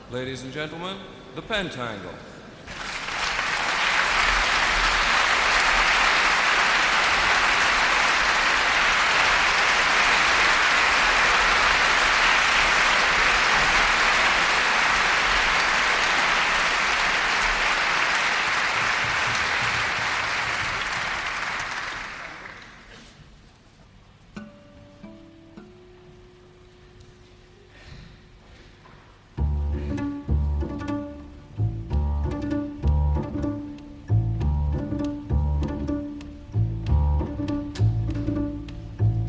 Ladies and gentlemen, the Pentangle.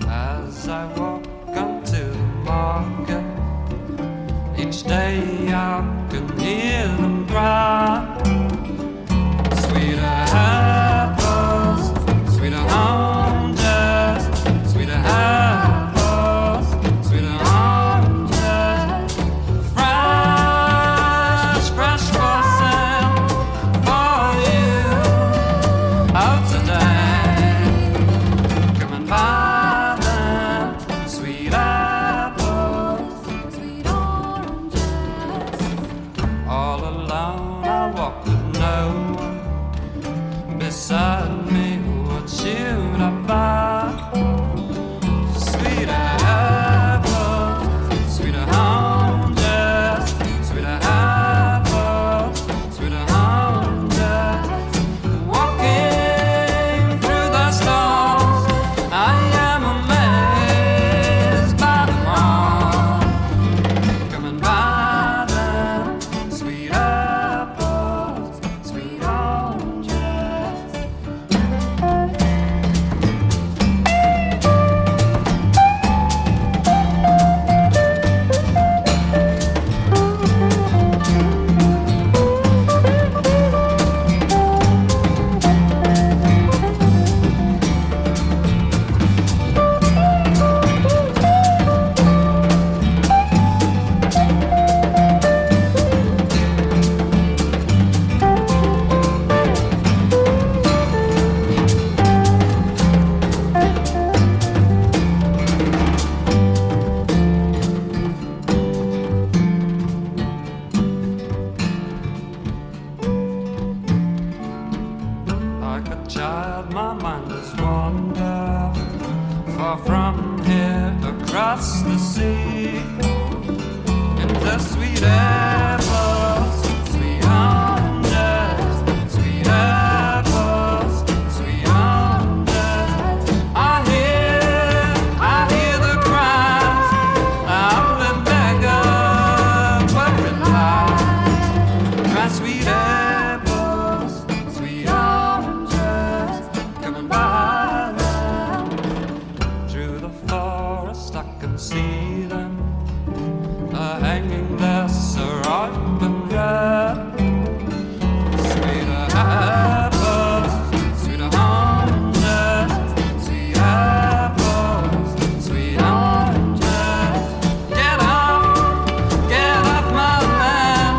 As I walk onto the market, each day I can hear them cry. Sweeter apples, sweeter oranges, sweeter apples, sweeter oranges. Fresh, fresh for sale for you out today. Come and buy sweet apples, sweet oranges. All alone I walk with no one beside me. What should I buy? Sweet apples, sweet oranges, sweet apples, sweet oranges. Walking through the stores, I am amazed by them all. Come and buy them, sweet apples, sweet oranges. Like a child, my mind has wandered far from here, across the sea, into sweet apples, sweet oranges, sweet apples, sweet oranges. I hear the cries of the beggars working hard. My sweet apples, sweet oranges. Come and buy them. Through the forest I can see them, hanging there so ripe and red. Sweeter apples, sweeter oranges, sweet apples, sweet oranges. Get off my land.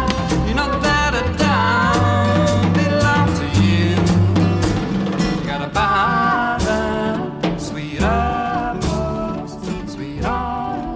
You know that it don't belong to you. Gotta buy them, sweet apples, sweet oranges.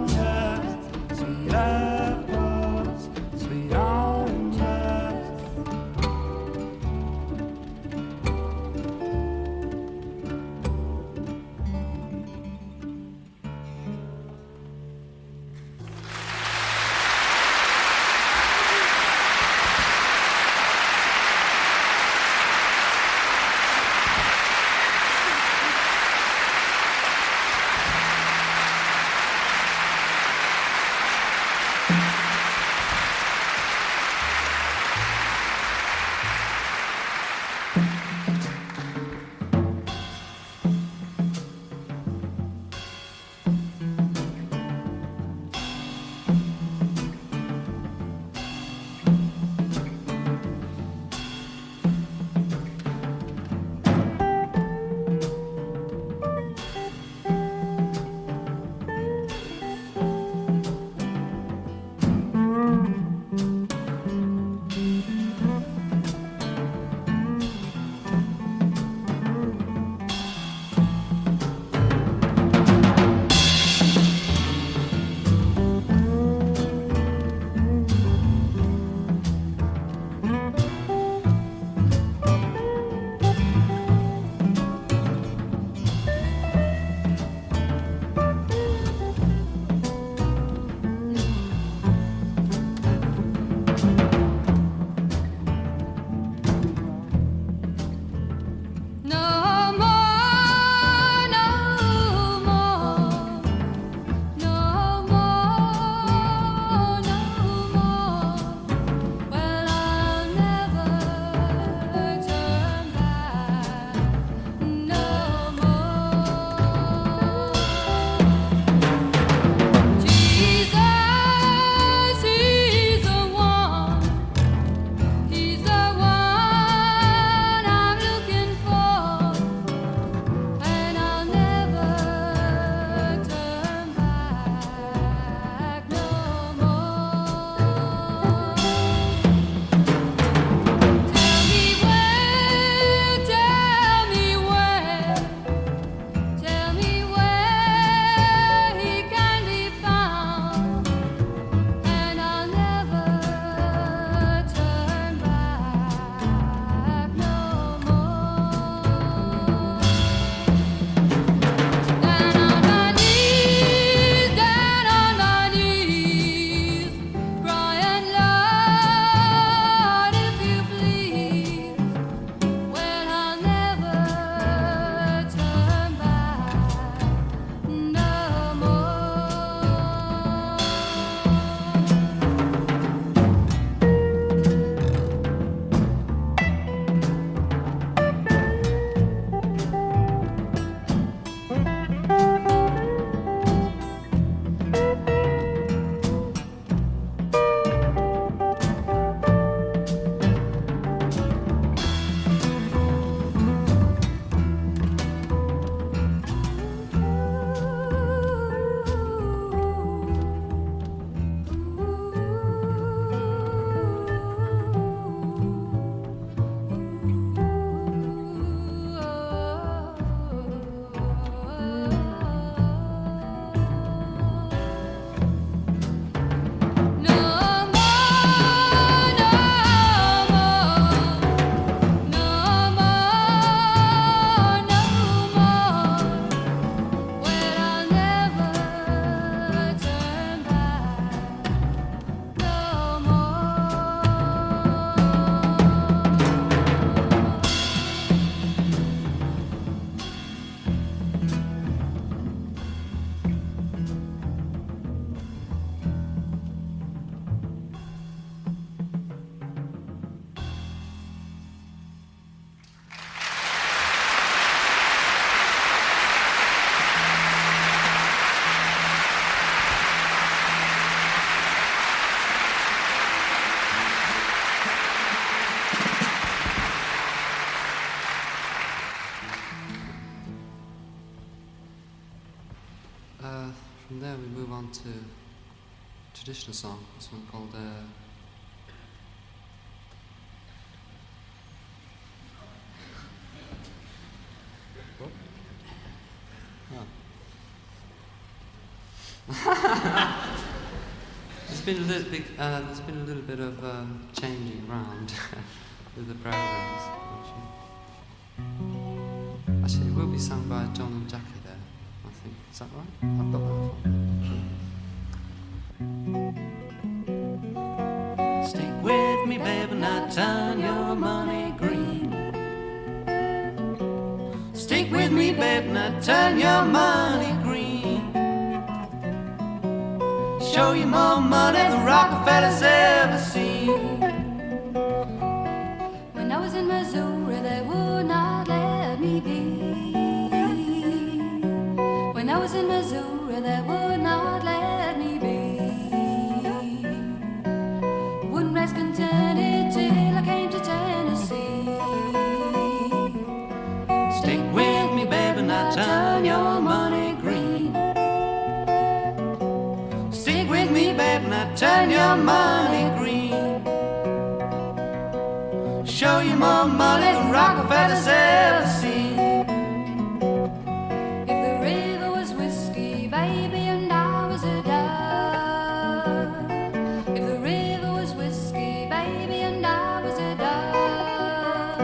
From there we move on to traditional song. This one called there's been a little bit of changing around with the programs. Actually, it will be sung by John and Jackie there, I think. Is that right? I've got that. Stick with me, baby, now turn your money green. Stick with me, baby, now turn your money green. Show you more money than Rockefeller's ever seen. When I was in Missouri, they would not let me be. When I was in Missouri, they would not let me be. Wouldn't rest contented till I came to Tennessee. Stick with me, baby, now turn your money green. Stick with me, baby, now turn your money green. Show you more money than Rockefeller's ever seen. If the river was whiskey, baby, and I was a dove. If the river was whiskey, baby, and I was a dove,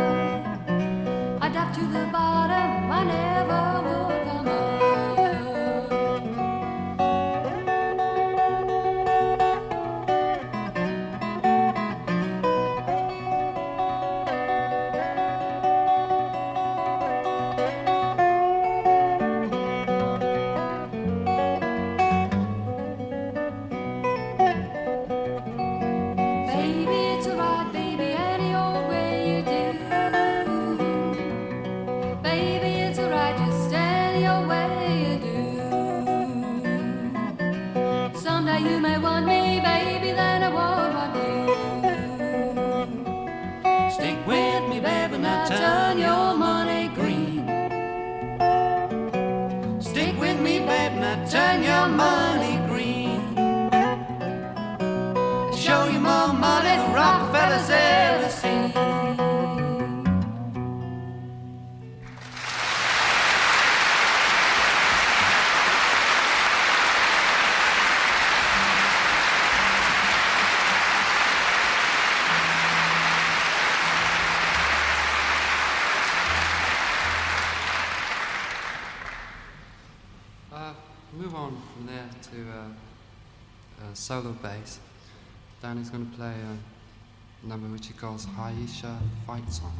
I'd dive to the bottom, I never would come up. Baby, it's alright, baby, any old way you do. Baby, it's alright, just any old way you do. Someday you may want me, baby, then I won't want you. Stick with me, baby, now turn your money green. Stick with me, baby, now turn your money green. Show you more money than Rockefeller's ever seen. Move on from there to solo bass. Danny's going to play a number which he calls Haisha Fight Song.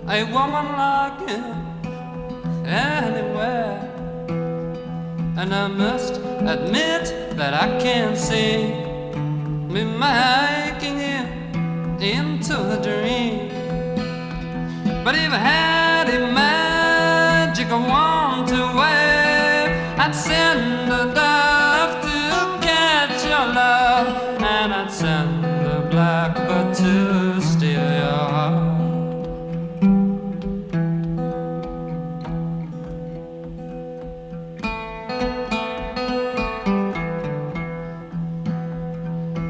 a woman like you anywhere. And I must admit that I can't see me making you into a dream. But if I had a magic wand to wave, I'd send a dove to catch your love, and I'd send a blackbird to steal your heart.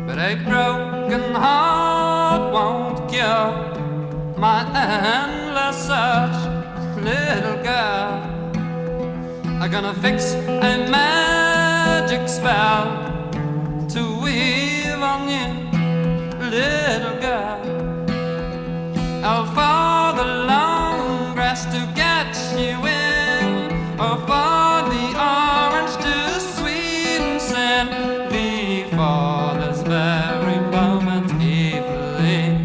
But a broken heart won't cure my endless search, little girl. I'm gonna fix a magic spell to weave on you, little girl. Oh, for the long grass to catch you in, oh, for the orange to sweeten sin, before this very moment evilly.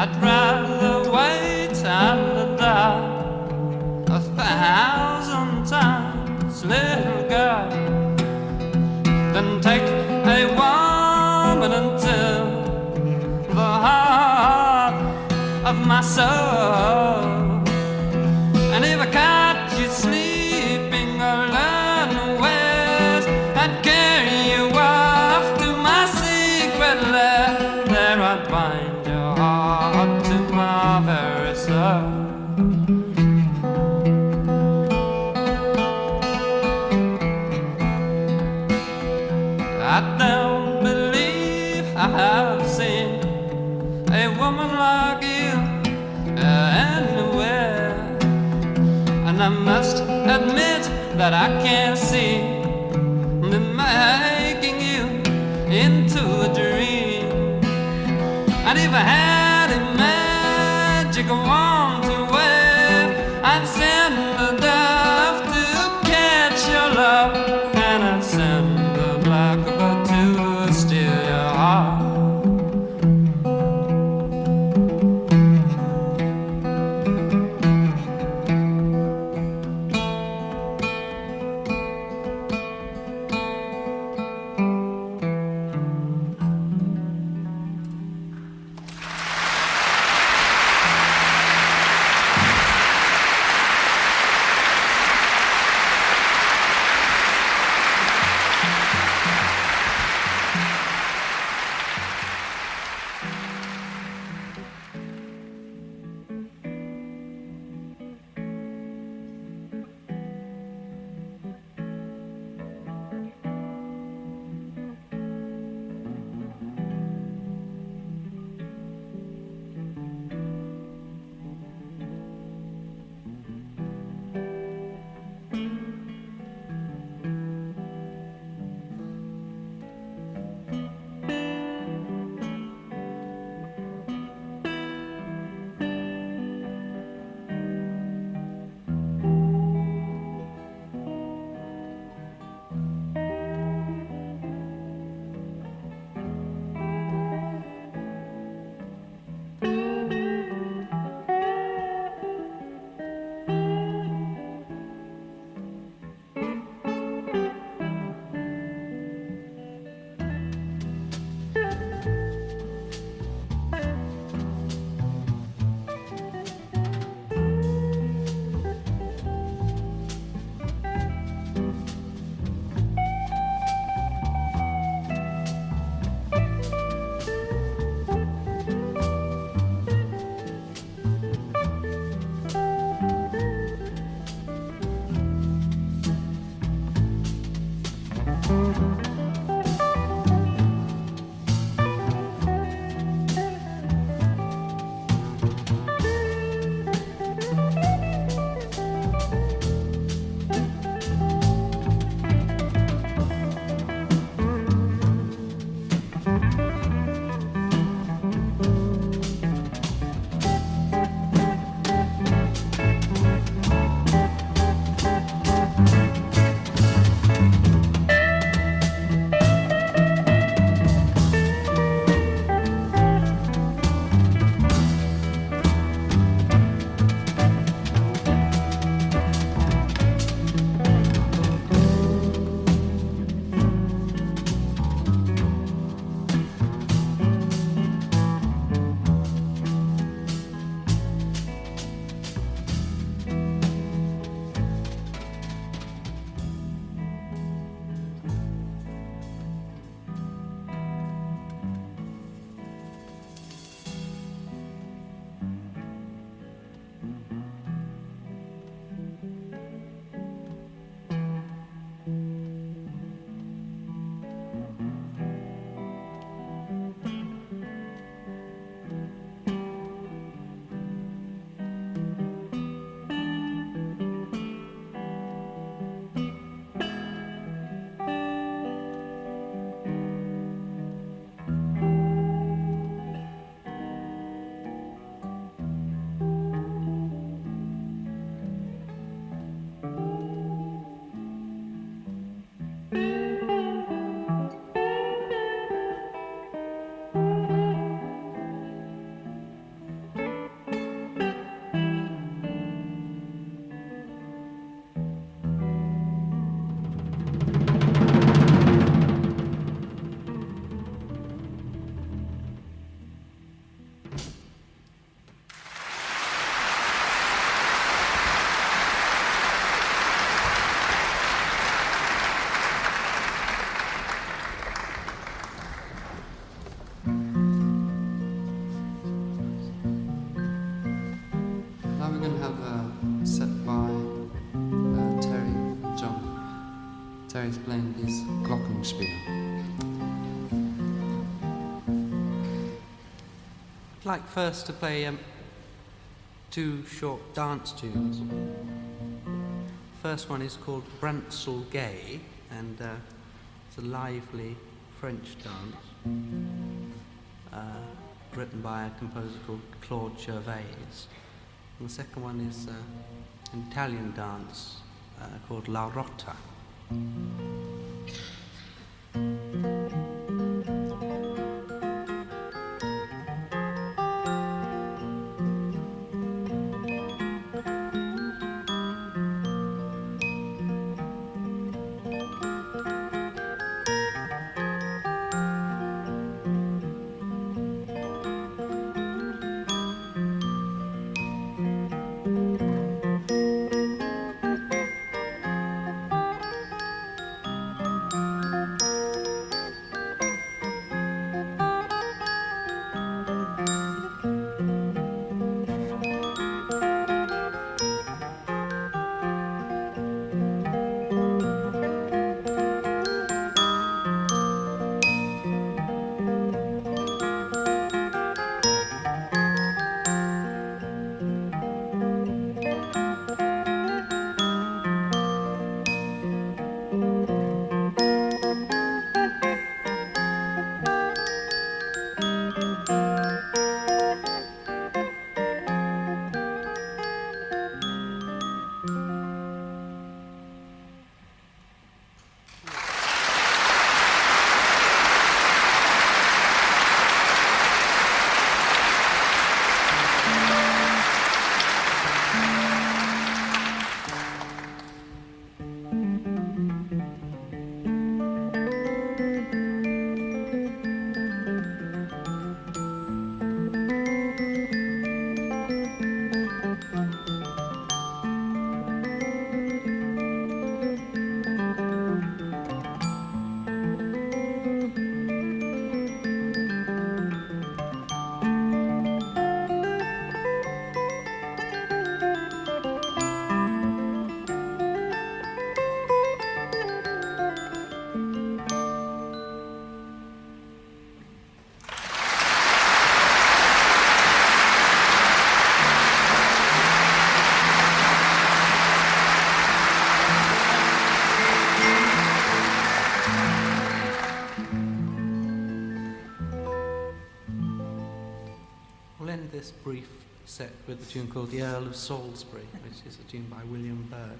I'd rather wait and die 1,000 times, little girl, than take a woman into the heart of my soul. And if I catch you sleeping or unawares, I'd carry you off to my secret lair. There I'd bind your heart to my very soul. I don't believe I have seen a woman like you anywhere. And I must admit that I can't see me making you into a dream. And if I had a magic wand to wave, I'd send the dove to catch your love, and I'd send the blackbird to steal your heart. I'd like first to play two short dance tunes. First one is called Bransell Gay, and it's a lively French dance written by a composer called Claude Gervais. And the second one is an Italian dance called La Rota. We'll end this brief set with a tune called The Earl of Salisbury, which is a tune by William Byrd.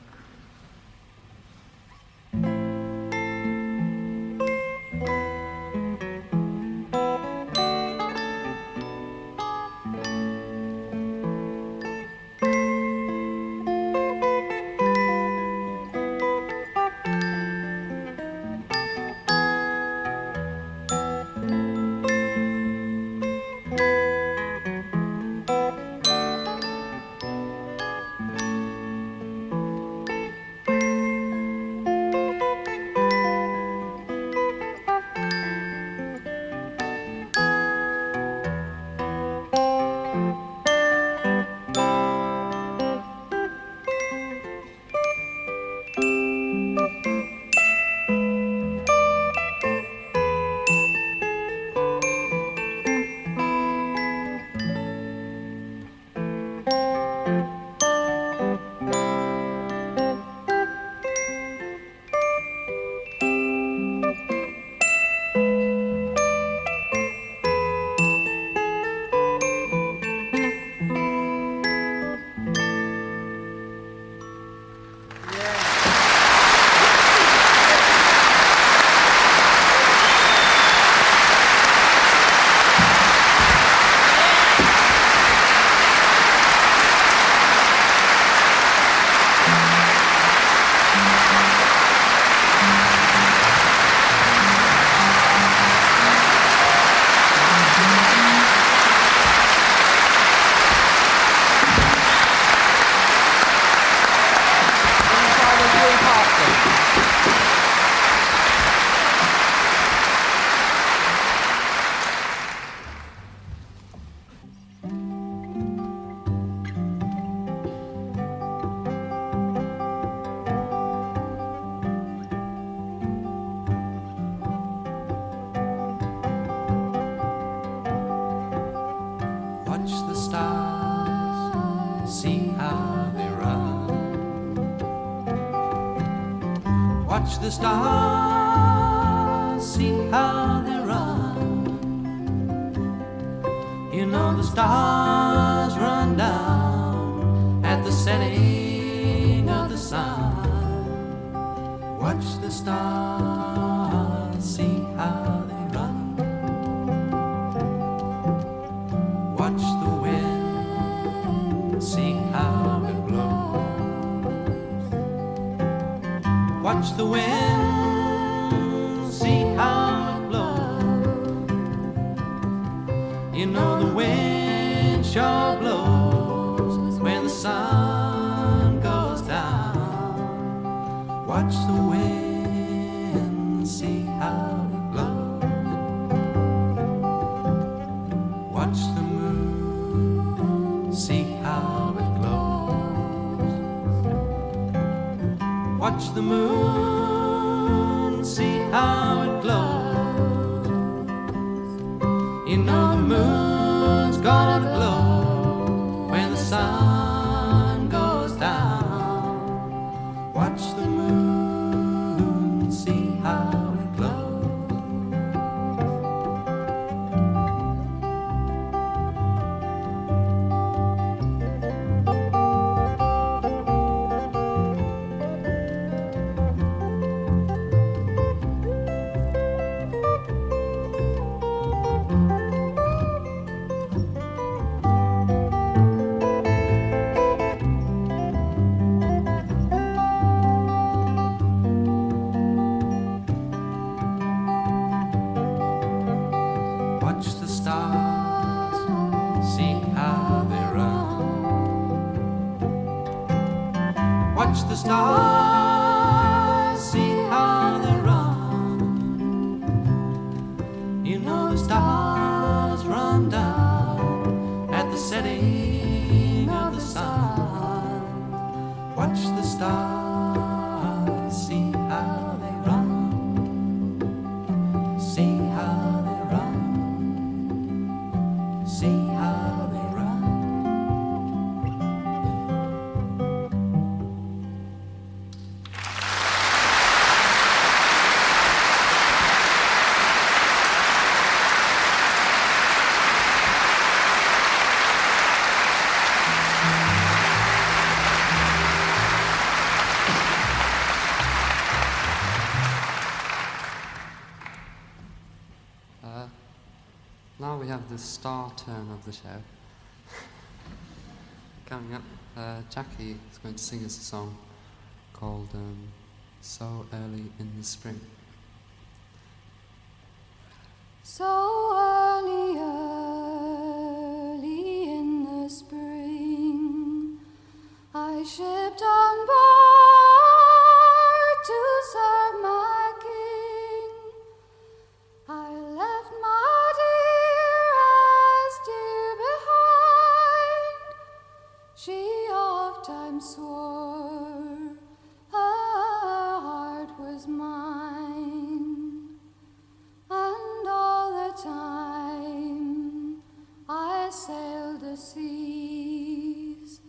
Watch the stars, see how they run. Watch the stars, see how they run. You know the stars run down at the setting of the sun. Watch the stars, see how they run. Watch the wind, see how it blows. Watch the wind, see how it blows. You know the wind sure blows when the sun goes down. Watch the wind, see how it blows. Watch the moon, see how it glows. Watch the moon, see how it glows. You know the moon's gonna glow when the sun goes down. Watch the moon, see how it glows. Watch the stars, see how they run. Watch the stars, see how they run. You know the stars run down at the setting of the sun. Watch the stars, see how they run. See how they run. See how they run. Now we have the star turn of the show. Coming up, Jackie is going to sing us a song called So Early in the Spring. So early, early in the spring, I shipped on board to serve my king. I left my dearest dear behind. She oft-times swore her heart was mine, and all the time I sailed the seas,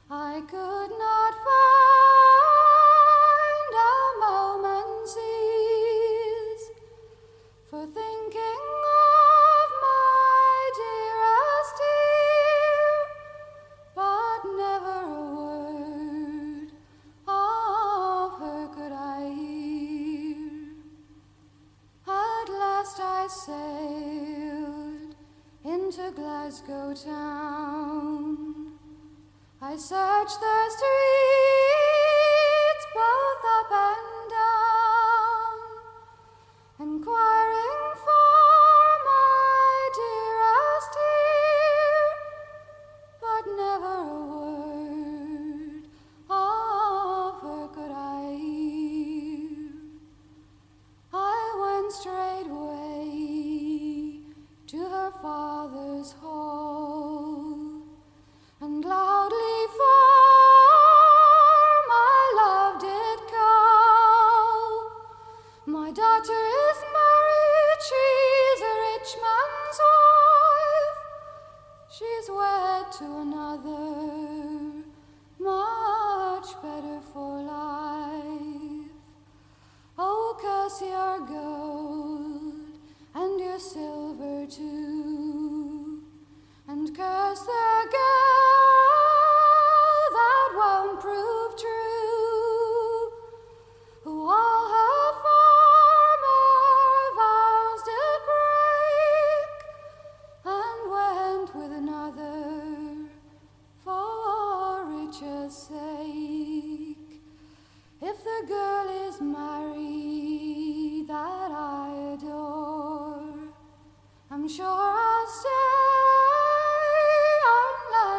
I could not find a moment's ease for thinking of my dearest dear, but never a word of her could I hear. At last I sailed into Glasgow town. I searched the streets both up and down, inquiring for my dearest dear, but never a word of her could I hear. I went straightway to her father's hall, and loudly for she's wed to another, much better for life. Oh, 'cause your gold and your silver too, and curse the girl that won't prove true, who all her former vows did break, and went with another for riches' sake. If the girl is married that I adore, I'm sure I'll stay on land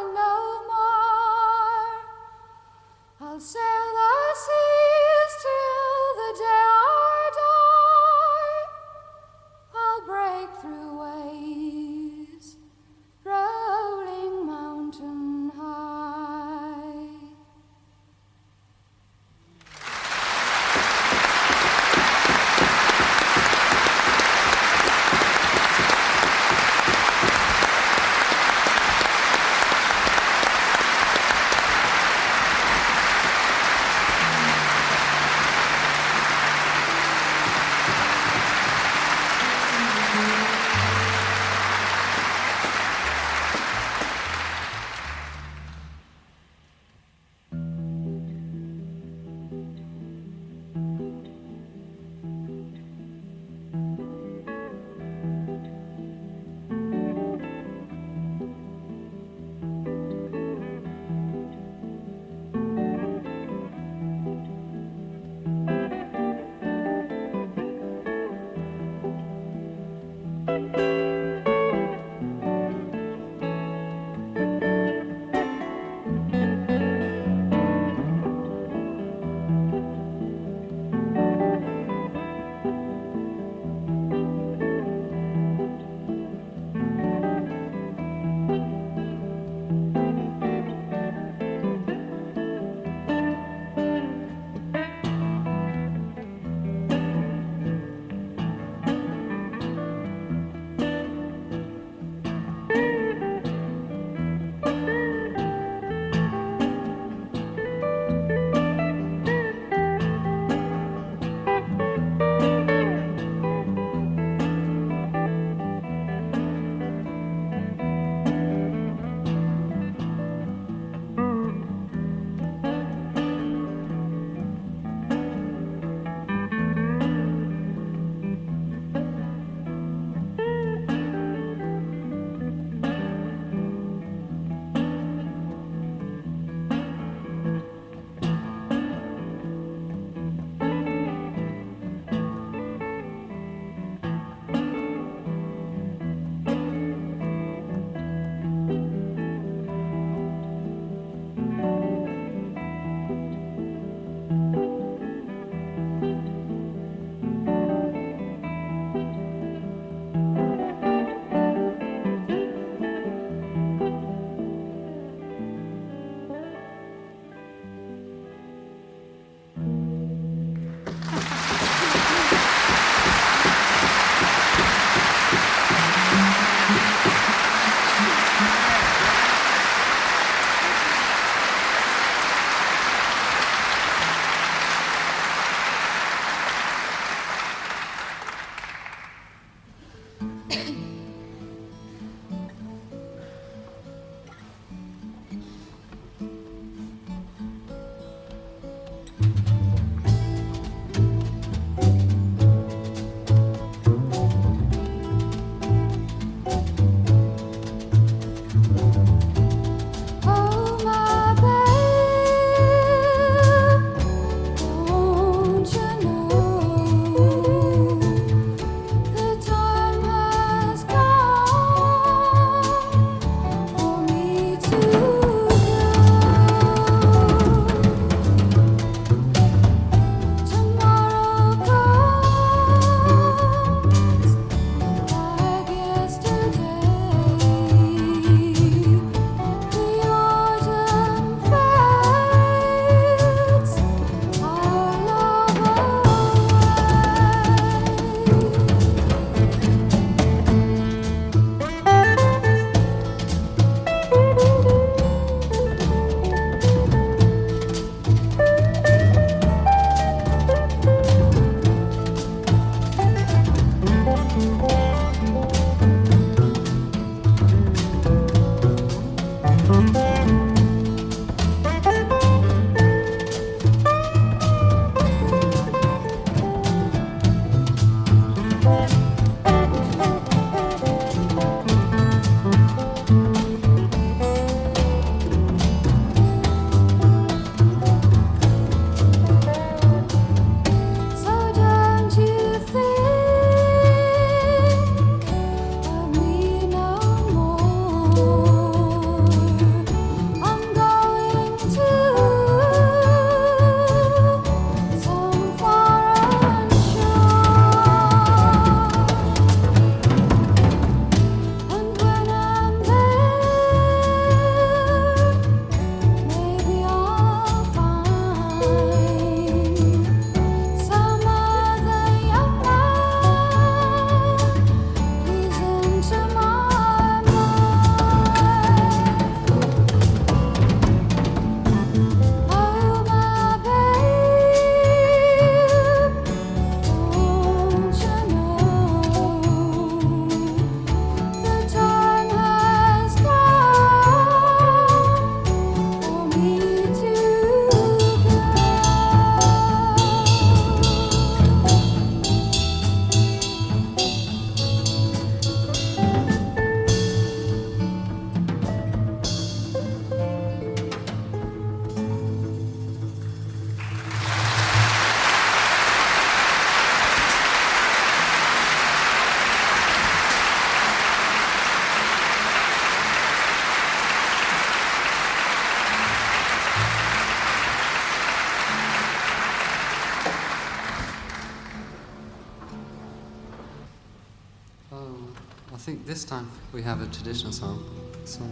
I think this time we have a traditional song. Is that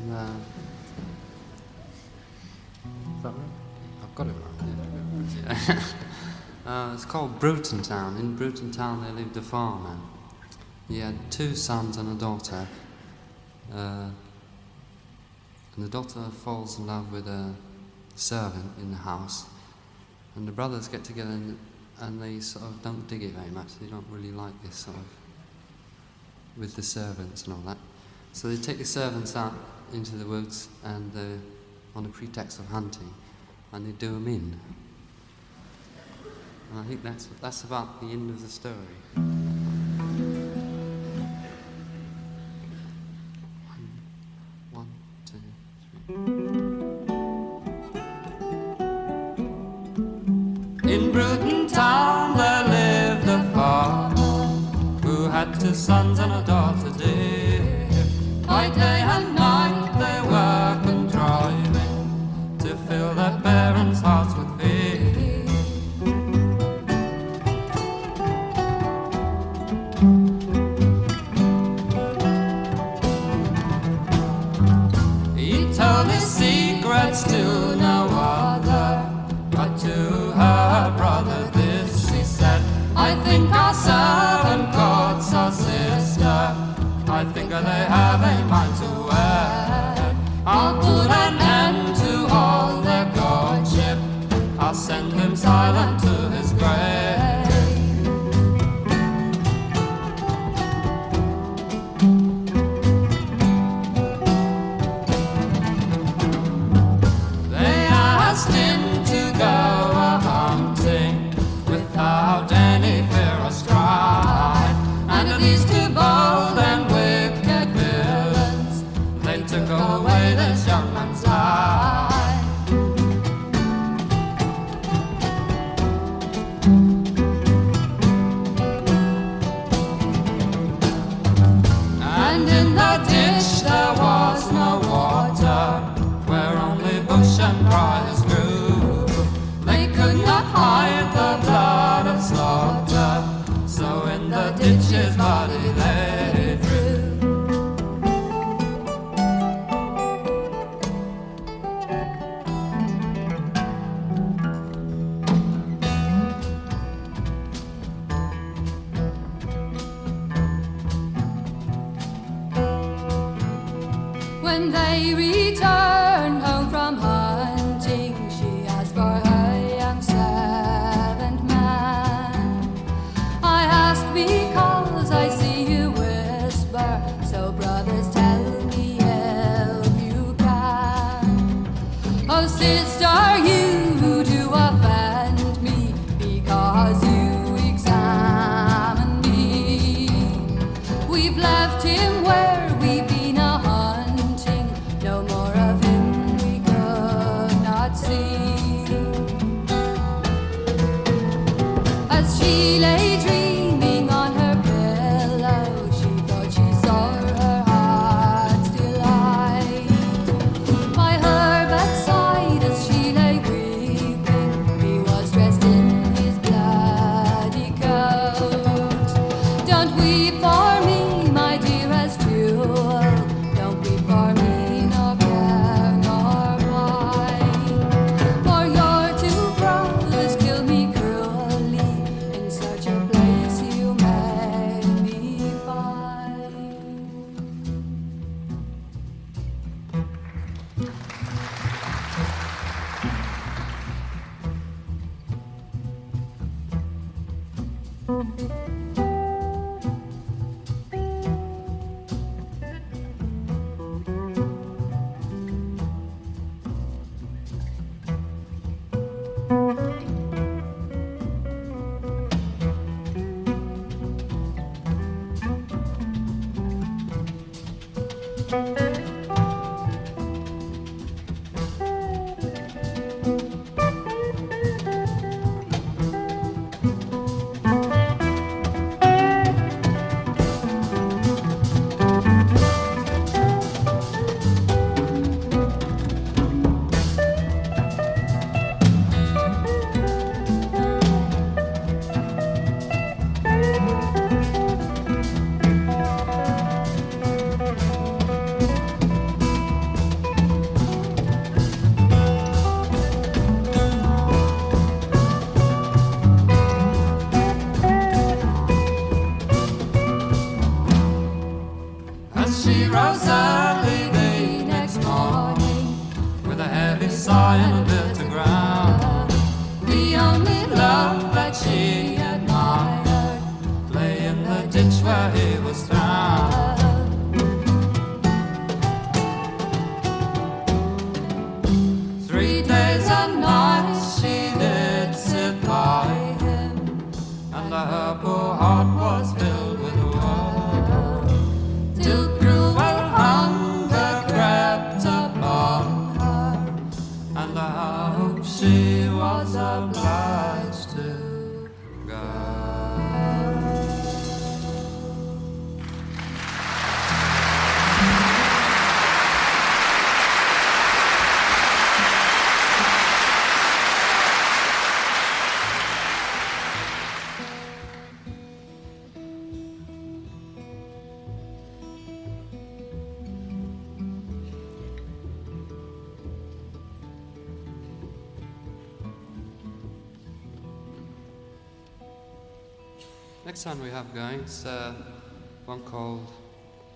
right? I've got it right. Yeah. It's called Bruton Town. In Bruton Town there lived a farmer. He had 2 sons and a daughter. And the daughter falls in love with a servant in the house. And the brothers get together and they sort of don't dig it very much. They don't really like this sort of with the servants and all that. So they take the servants out into the woods and on a pretext of hunting, and they do them in. And I think that's about the end of the story. One, two, three. In Bruton Town there lived a farmer who had 2 sons and a daughter dear. By day and night they work and driving to fill their parents' hearts with fear. He told his secrets to no other, but to her brother this he said, I think our servant God's our sister. I think they have a mind to wed. I'll put an end to all their courtship. I'll send him silent to his grave. They asked him to go a-hunting without any fear or strife. And these 2 bold and wicked villains, they took away this young man's life. And in the ditch there was no water, where only bush and briars grew. They could not hide the blood of slaughter, so in the ditch his body they threw. When they returned home from hunting, she asked for her young servant man. I asked because I see you whisper, so brothers tell me if you can. As she rose early the next morning, with a heavy sigh and a bitter ground, the only love that she admired lay in the ditch where he was found. 3 days and nights she did sit by him, and her poor heart was filled with woe, till cruel hunger crept upon her, and I hope she was obliged to go. Next one we have going is one called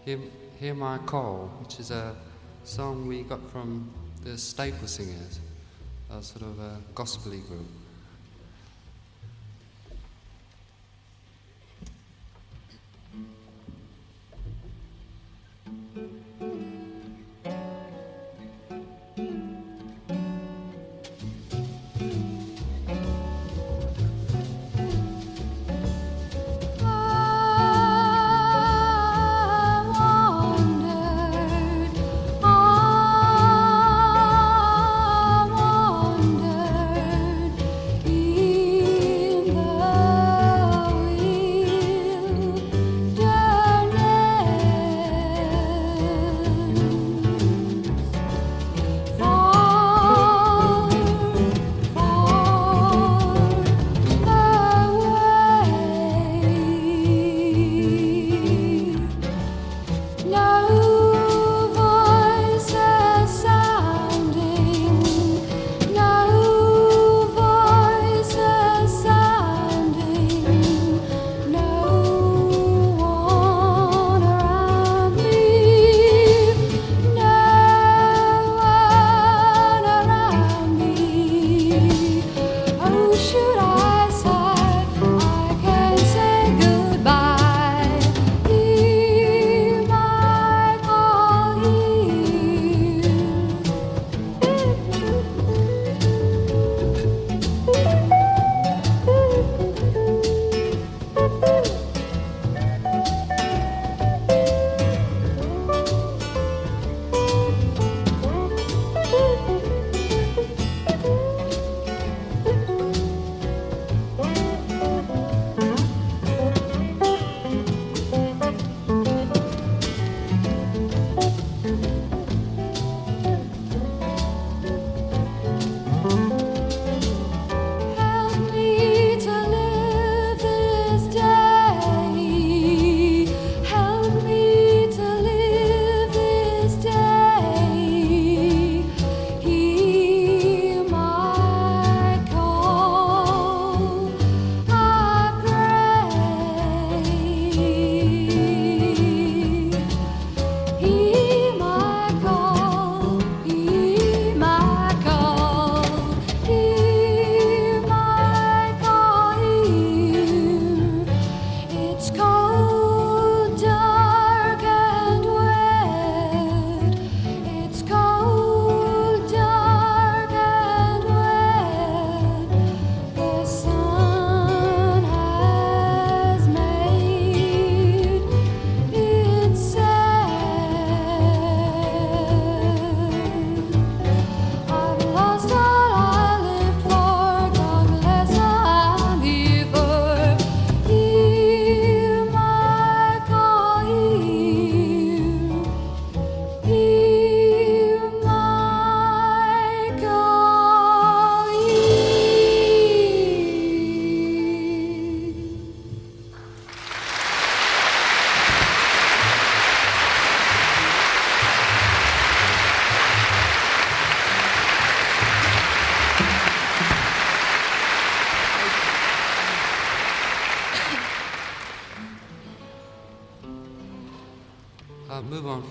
Hear My Call, which is a song we got from the Staple Singers, a sort of a gospel-y group. I wondered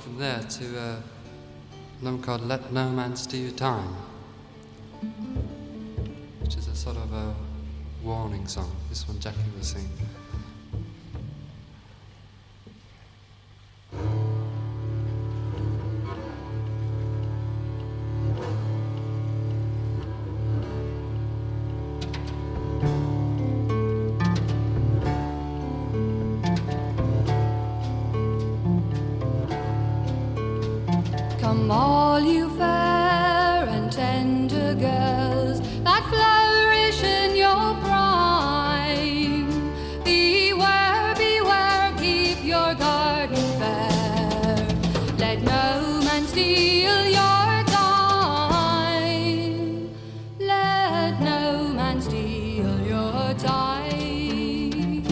from there to a number called Let No Man Steal Your Time, which is a sort of a warning song. This one Jackie will sing. Come all you fair and tender girls that flourish in your prime. Beware, beware, keep your garden fair. Let no man steal your time. Let no man steal your time.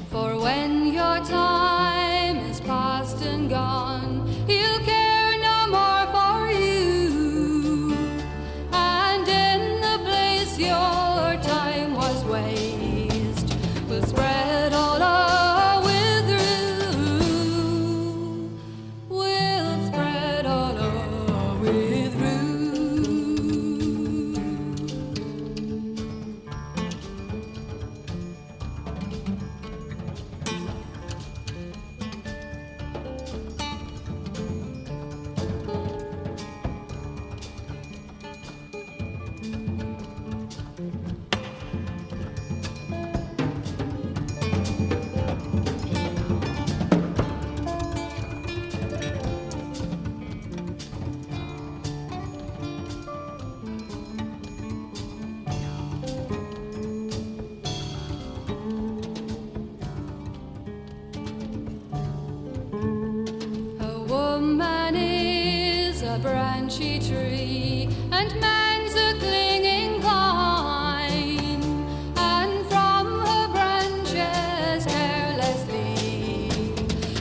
For when your time is past and gone, he'll care no more for you. And in the place your time was waste, will spread all o'er with rue. Will spread all o'er with rue. A woman is a branchy tree, and man's a clinging vine, and from her branches carelessly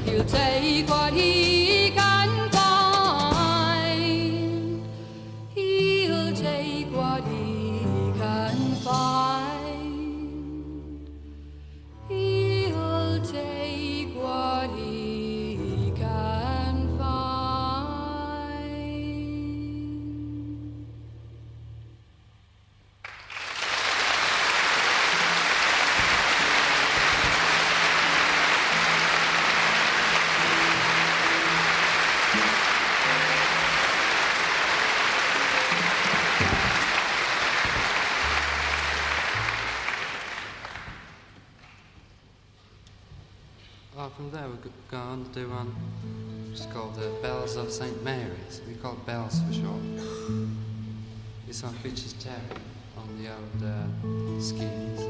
he'll take what he can find. He'll take what he can find. He'll take what he can find. From there we could go on to do one which is called the Bells of St. Mary's. We call it Bells for short. This song features Terry on the old skis.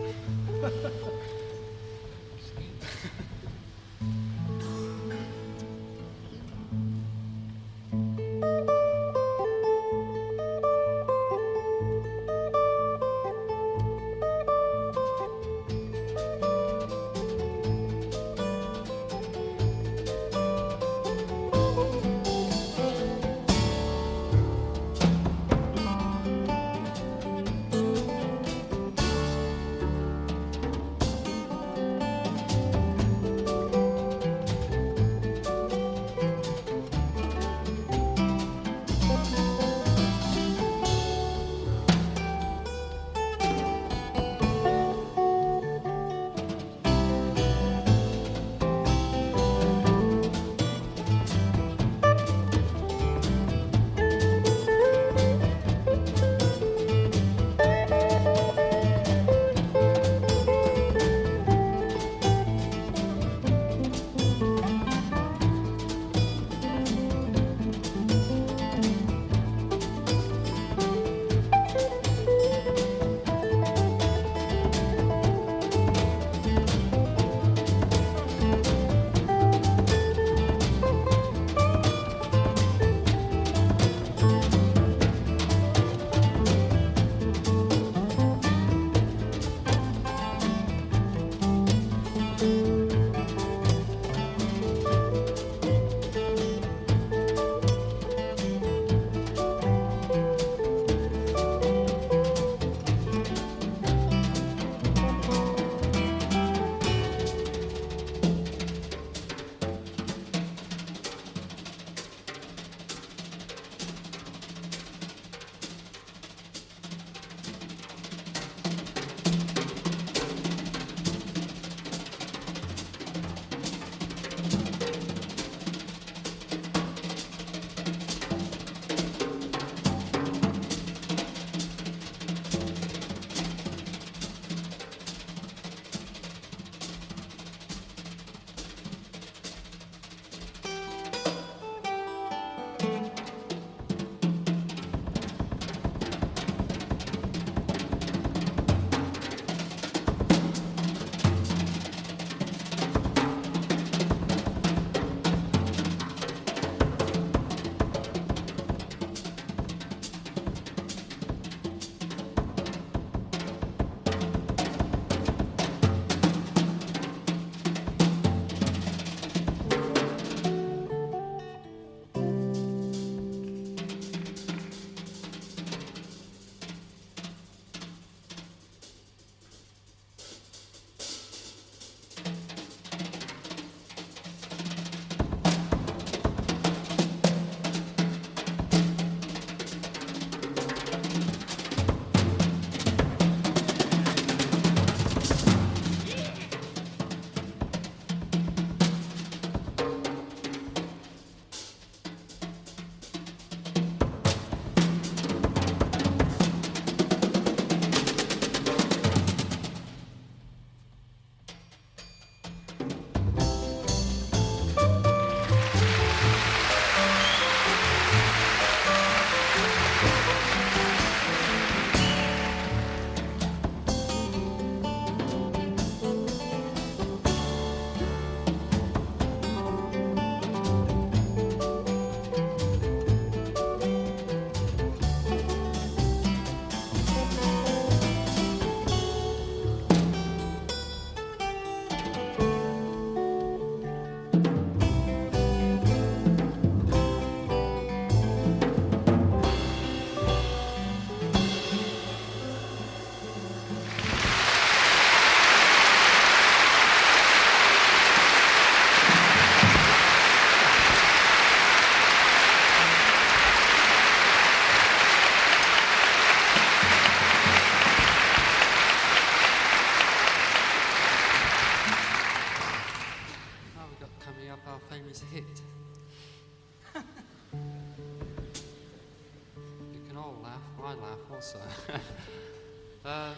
laugh, I laugh also.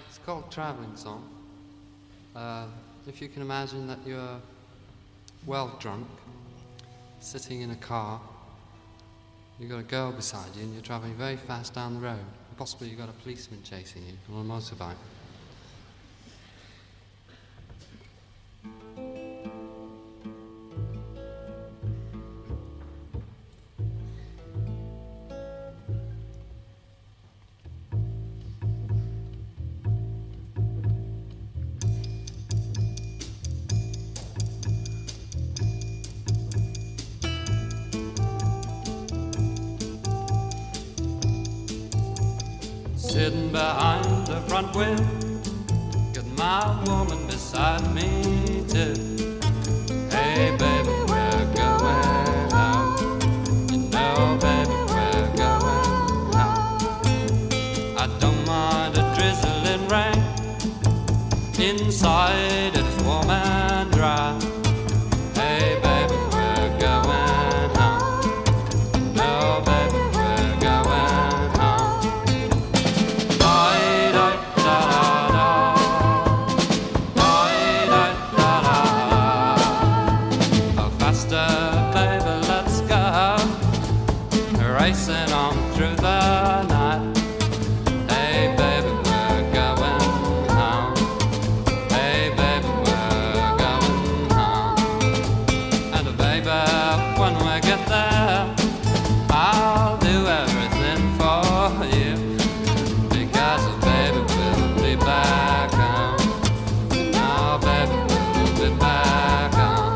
It's called Travelling Song. If you can imagine that you're well drunk, sitting in a car, you've got a girl beside you and you're travelling very fast down the road. And possibly you've got a policeman chasing you on a motorbike. Sitting behind the front wheel, got my woman beside me too. Hey baby, we're going home. You know baby, we're going home. I don't mind a drizzling rain. Inside it is warm and dry. Hey baby, we're going home. You know baby, we're going home. Racing on through the night. Hey baby, we're going home. Hey baby, we're going home. And baby, when we get there, I'll do everything for you. Because baby, we'll be back home. No baby, we'll be back home.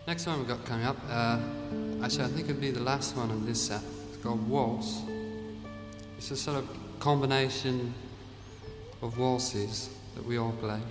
Next one we've got coming up, actually I think it'll be the last one in this set. It's called Waltz. It's a sort of combination of waltzes that we all play.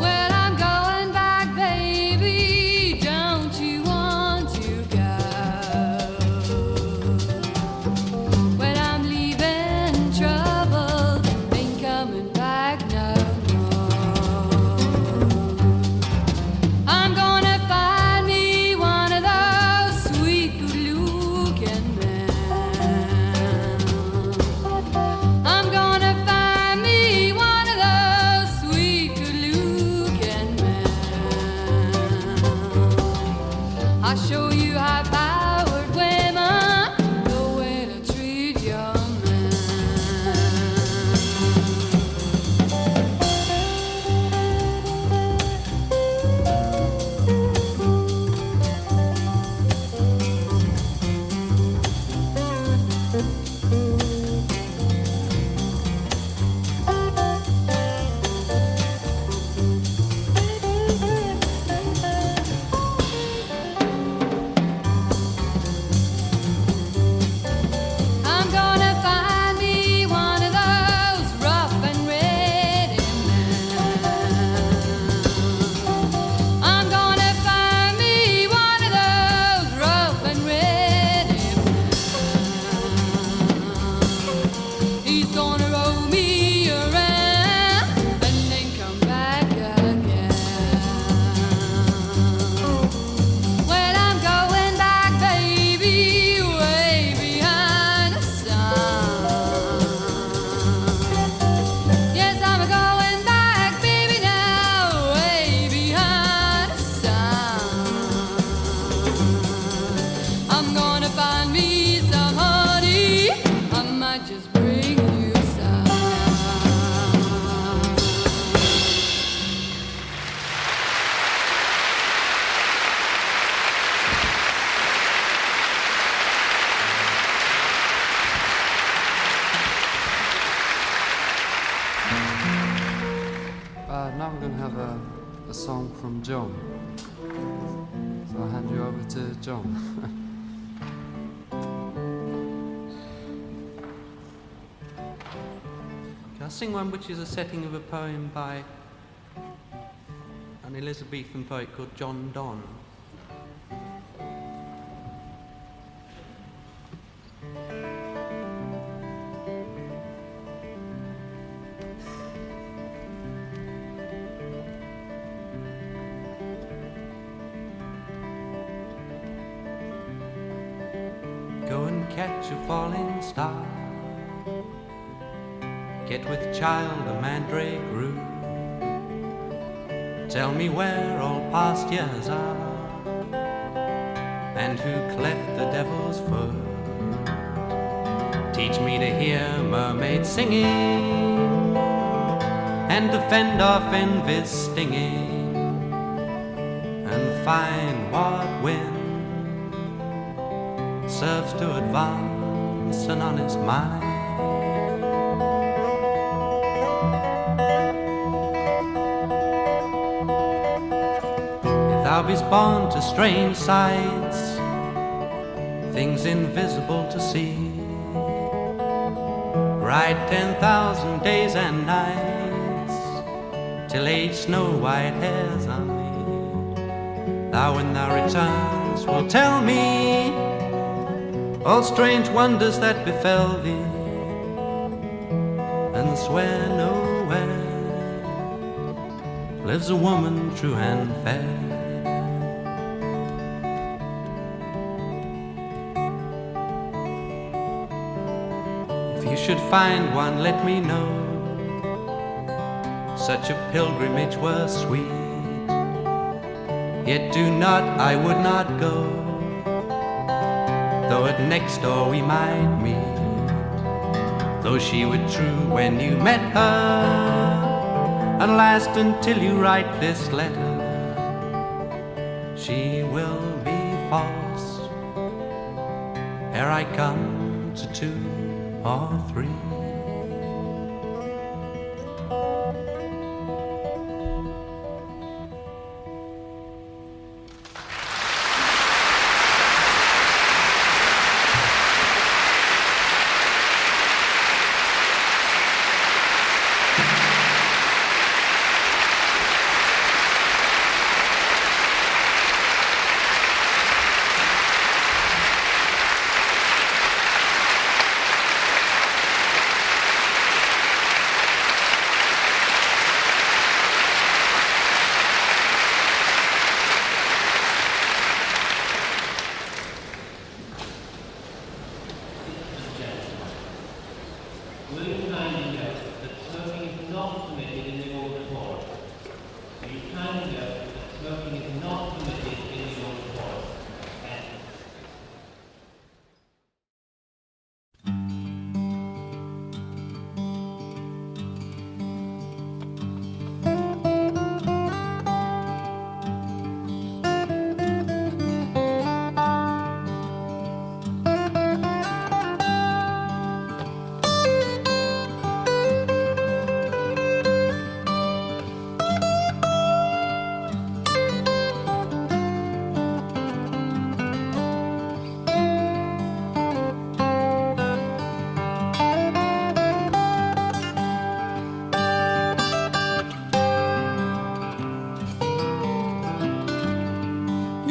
Well, I'm show you high powered women the way to treat your man. I'm gonna find me one of those rough and ready men. I'm gonna find me one of those rough and ready men. He's gonna roll me around and then come back again. Well, I'm going back, baby, way behind the sun. Yes, I'm going back, baby, now, way behind the sun. I'm gonna find me some honey, I might just bring you some. Now we're going to have a song from John. So I'll hand you over to John. Okay, I'll sing one which is a setting of a poem by an Elizabethan poet called John Donne. Go and catch a falling star. Get with child a mandrake root. Tell me where all past years are, and who cleft the devil's foot. Teach me to hear mermaids singing, and to fend off envy's stinging, and find what wind serves to advance an honest mind. If thou be'st born to strange sights, things invisible to see, ride 10,000 days and nights till age snow white hairs on thee. Thou when thou returns will tell me all strange wonders that befell thee, and swear nowhere lives a woman true and fair. If you should find one, let me know. Such a pilgrimage were sweet, yet do not, I would not go, though at next door we might meet. Though she were true when you met her, and last until you write this letter, she will be false ere I come to 2 or 3.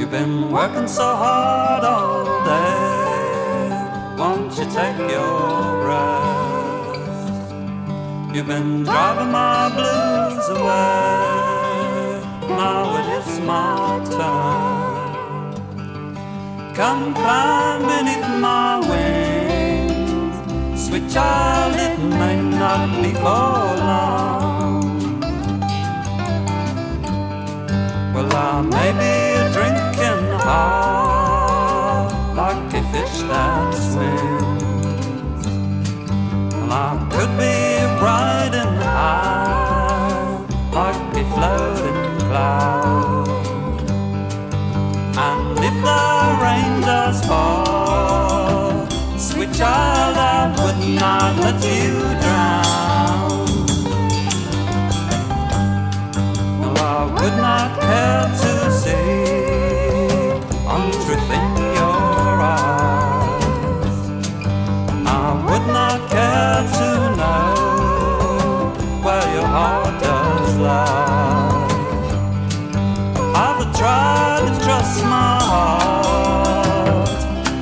You've been working so hard all day, won't you take your rest? You've been driving my blues away, now it is my turn. Come climb beneath my wings, sweet child, it may not be for long. Well, I may be a drinking heart, like a fish that swims. Well, I could be riding high, like a floating cloud. And if the rain does fall, sweet child, I would not let you drown. No, I would not care to see untruth in your eyes. I would not care to know where your heart does lie. I've tried to trust my heart,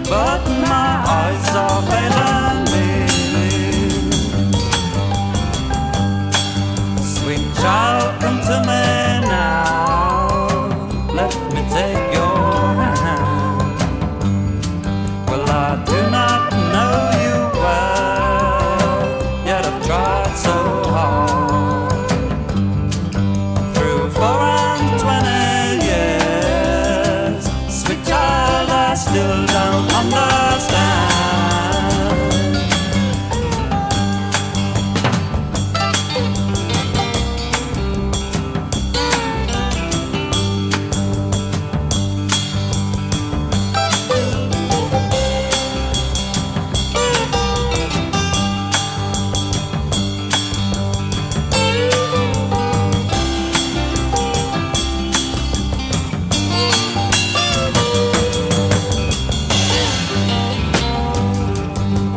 but my eyes are failing me. Sweet child, come to me now, let me take your hand. Well, I do not know you well, yet I've tried so hard. Through 24 years, sweet child, I still don't understand.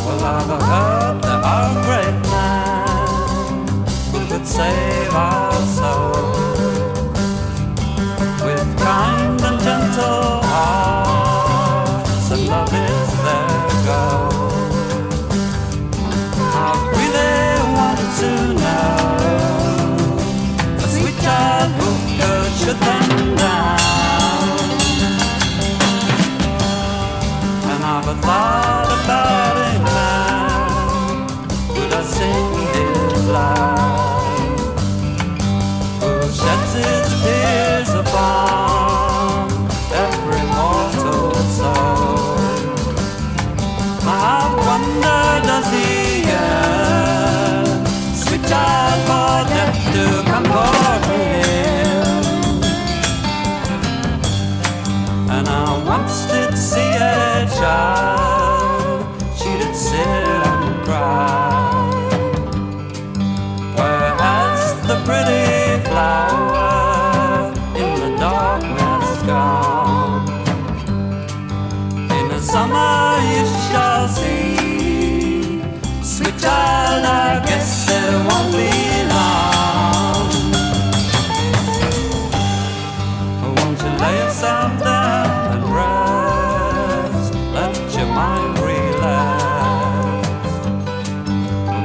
Well, I've heard there are great men who could save our souls with kind and gentle hearts, and love is their goal. I really want to know a sweet child who could shut them down. And I've thought about it now, would I sing his life, who sheds his tears upon every mortal soul. I wonder, does he yearn, sweet child, for death to come for him? And I once did see a child, she did sit and cry. Where has the pretty flower in the darkness gone? In the summer you shall see, sweet child, I guess it won't be long. Won't you lay yourself down and rest, let your mind relax?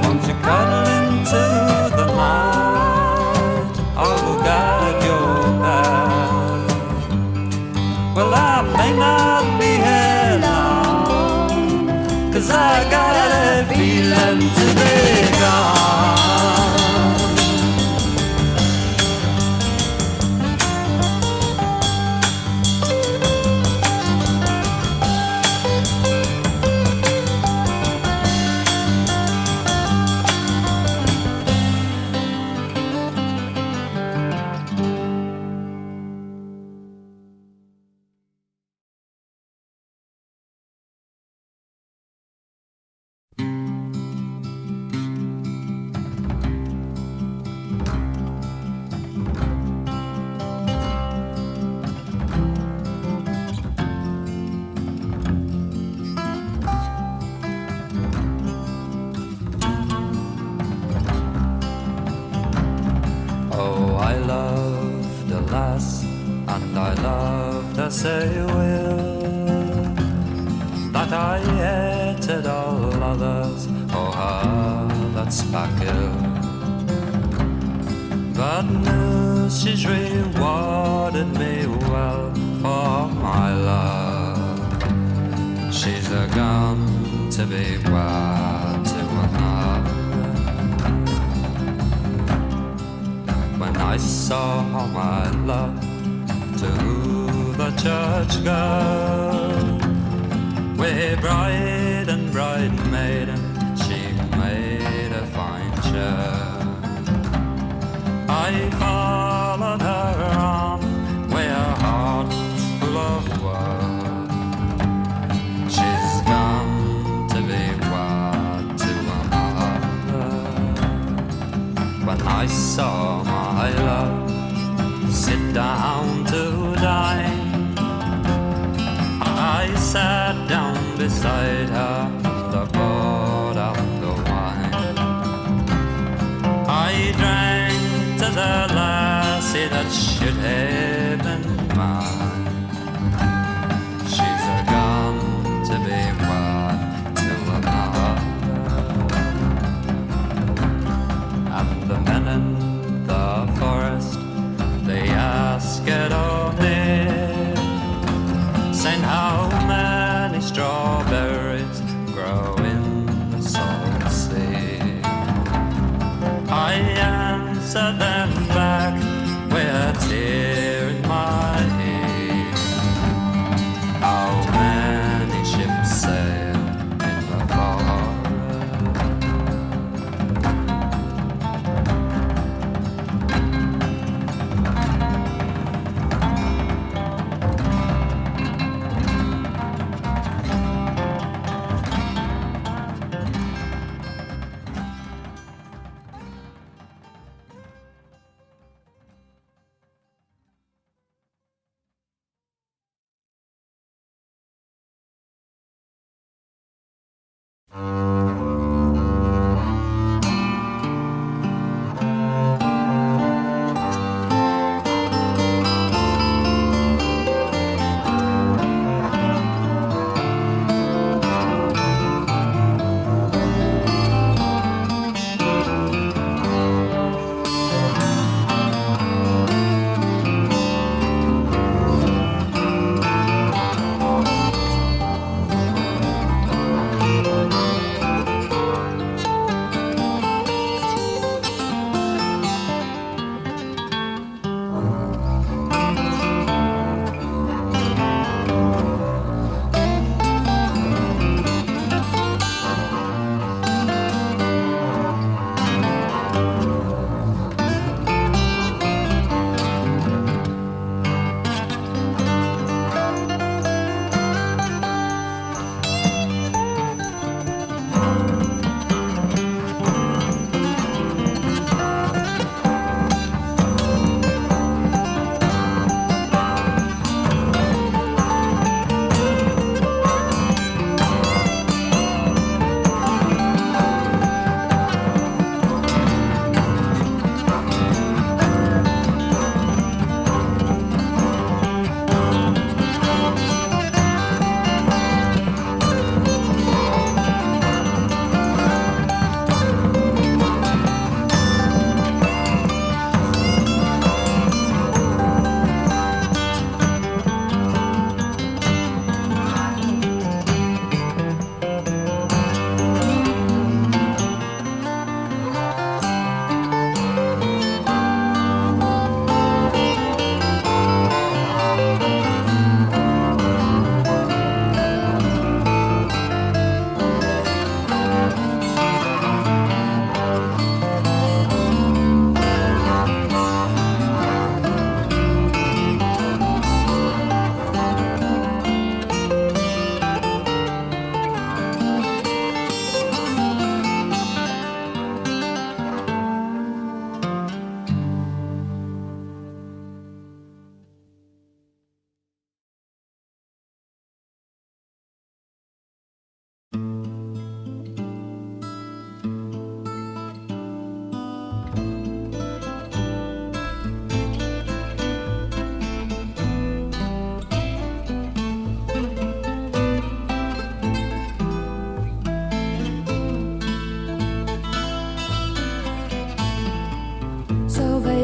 Won't you cuddle into the night, I will guide your path. Well, I may not be here long, 'cause I got a feeling to be gone. and I loved her so well that I hated all others for her that sparkle. But now she's rewarded me well for my love. She's gone to be wed to another. When I saw my love to the church go, with bride and bridemaiden, she made a fine show. I followed her on with a heart full of woe. She's gone to be wed to another. When I saw my love sit down to dine, I sat down beside her, the poured out the wine. I drank to the lassie that should have been mine. She's gone to be wed to another. And the men in the forest, they asked of me, saying how many strawberries grow in the salt sea. I answered them back with a tear in my ear. How many ships sail in the forest?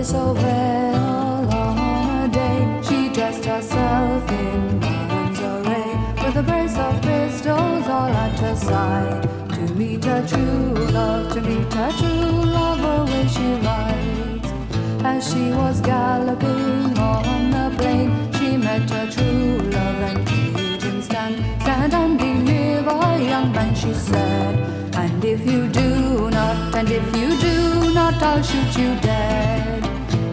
so well on a day. She dressed herself in man's array, with a brace of pistols all at her side, to meet her true love, to meet her true love, away she rides. As she was galloping on the plain, she met her true love and bade him stand and deliver, young man, she said. And if you do not, I'll shoot you dead.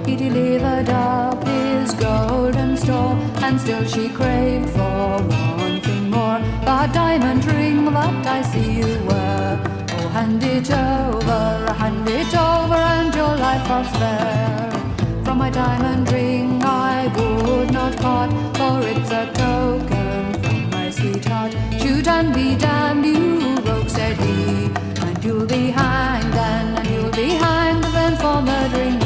He delivered up his golden store, and still she craved for one thing more, the diamond ring that I see you wear. Oh, hand it over, and your life I'll spare. From my diamond ring I would not part, for it's a token from my sweetheart. Shoot and be damned, you rogue, said he, and you'll be hanged then, and you'll be hanged then for murdering me.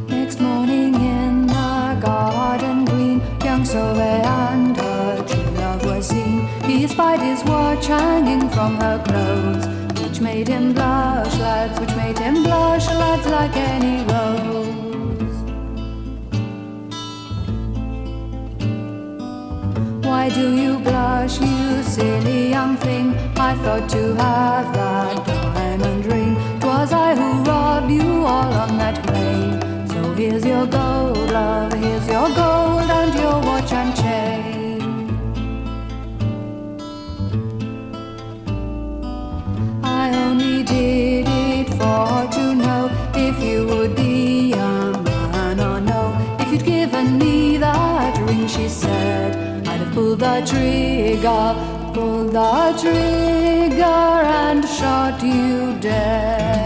Next morning in the garden green, young Sauve and her true love were seen. He spied his watch hanging from her clothes, which made him blush, lads, which made him blush, lads, like any rose. Why do you blush, you silly young thing? I thought to have that diamond ring. 'Twas I who robbed you all on that plain. So here's your gold, love, here's your gold, and your watch and chain. I only did it for to know if you would be a man or no. If you'd given me that ring, she said, I'd have pulled the trigger and shot you dead.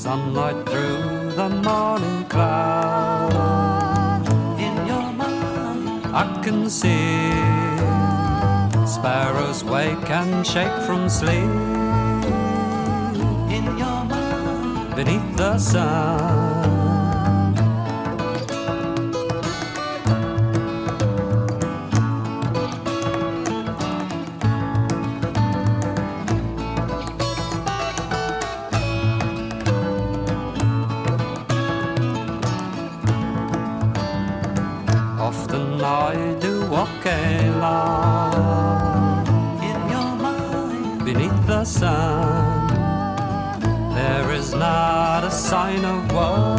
sunlight through the morning cloud. In your mind, I can see sparrows wake and shake from sleep in your mind, beneath the sun. Often I do walk alone in your mind, beneath the sun. There is not a sign of woe.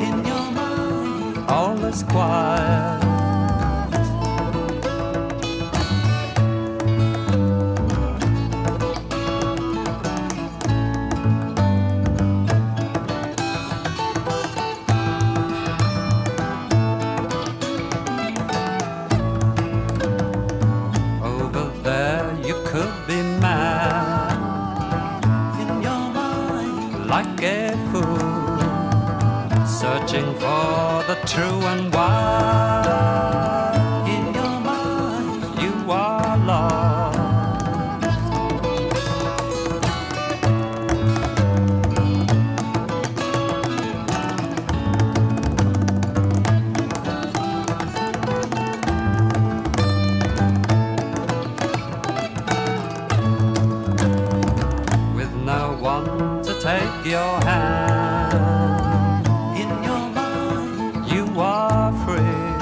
in your mind, All is quiet. Over there you could be mad, in your mind, like a fool, searching for the true and wild. in your mind, You are lost. With no one to take your hand, in your mind, you are free.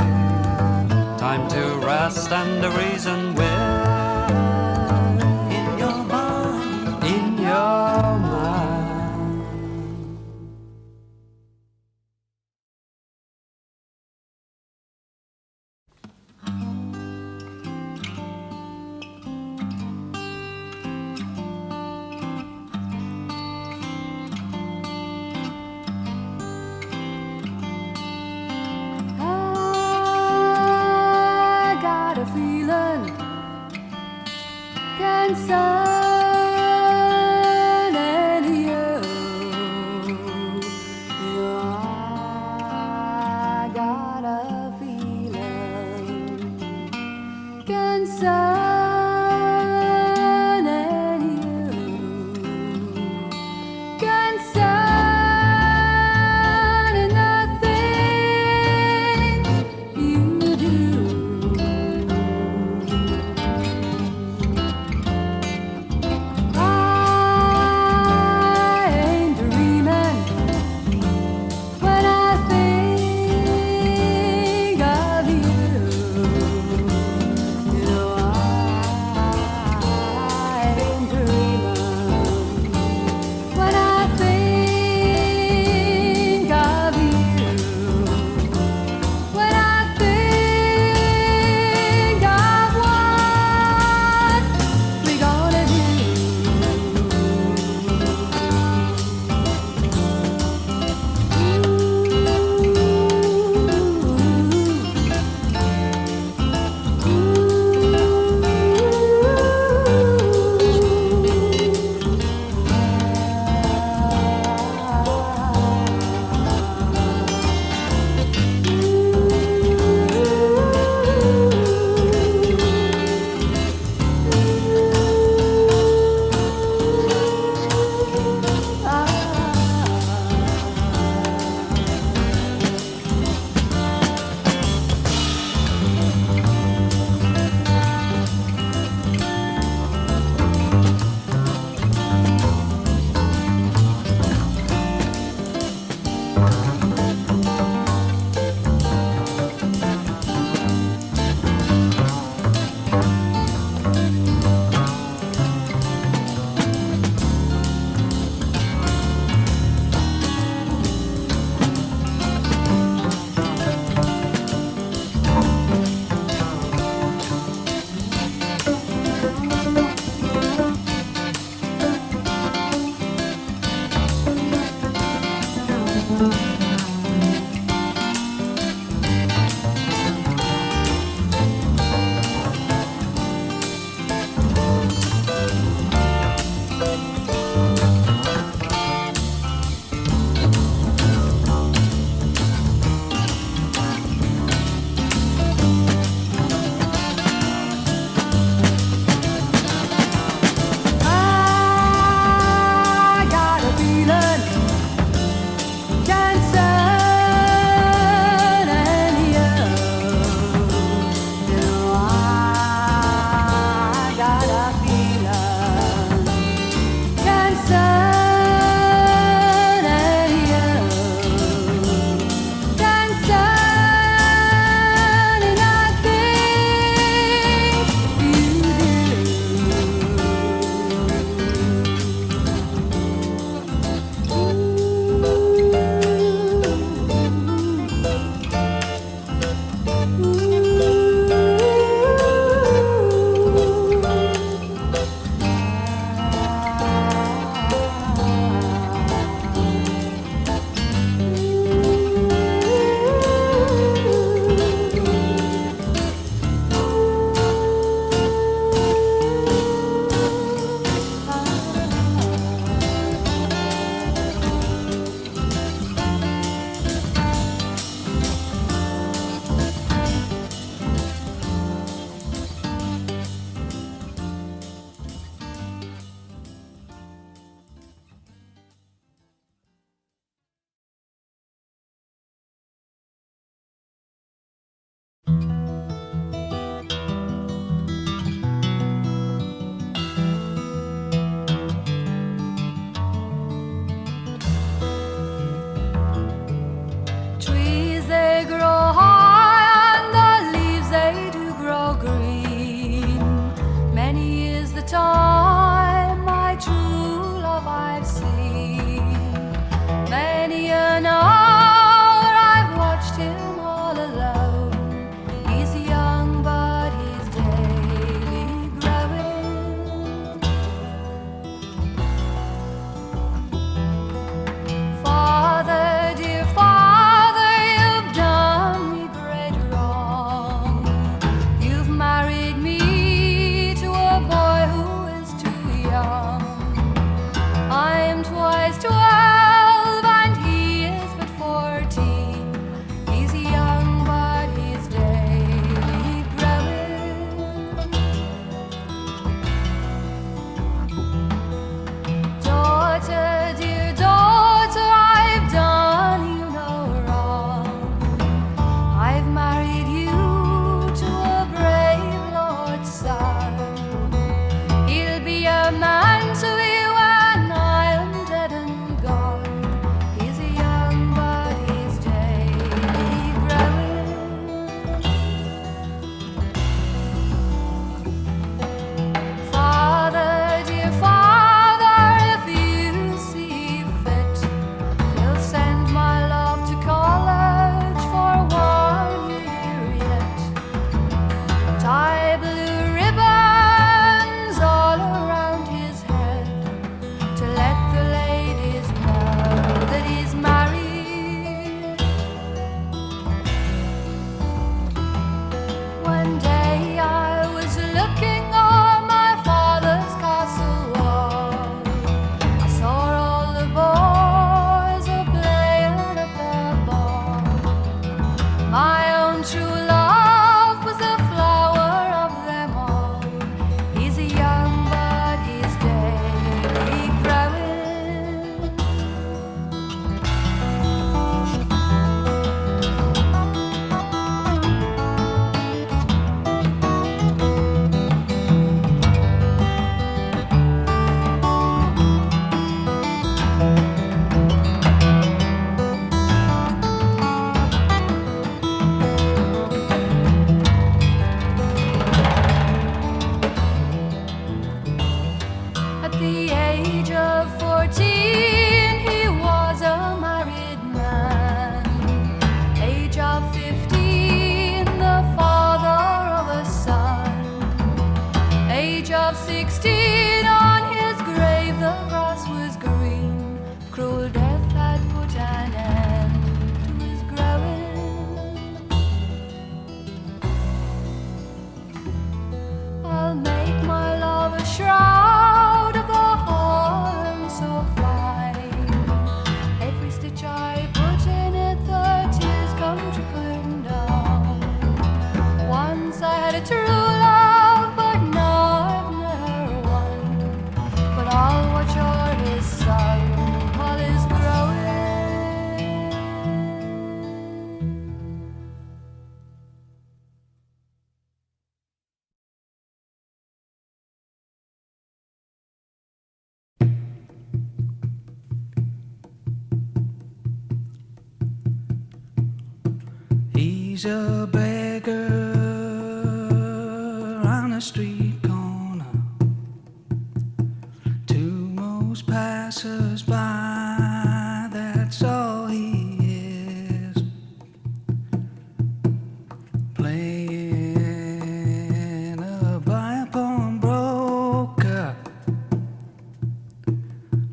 Time to rest and a reason with in your mind, in your mind. I got a feeling He's a beggar on a street corner. To most passers-by, that's all he is. Playing a buy pawnbroker.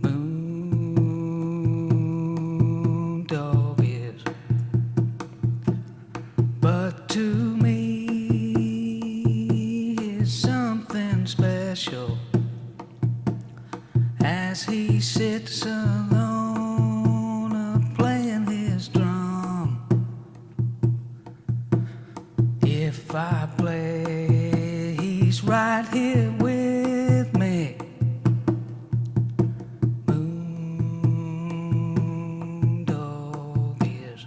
Moondog is. But to me, is something special as he sits alone playing his drum. If I play, he's right here with me. Moondog is.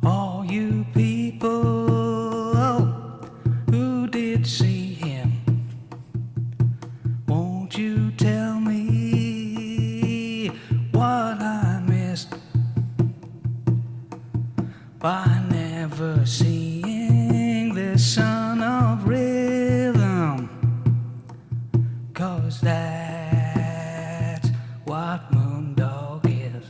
All you people who did see him, won't you tell me what I missed by never seeing this son of rhythm? 'Cause that's what Moondog is.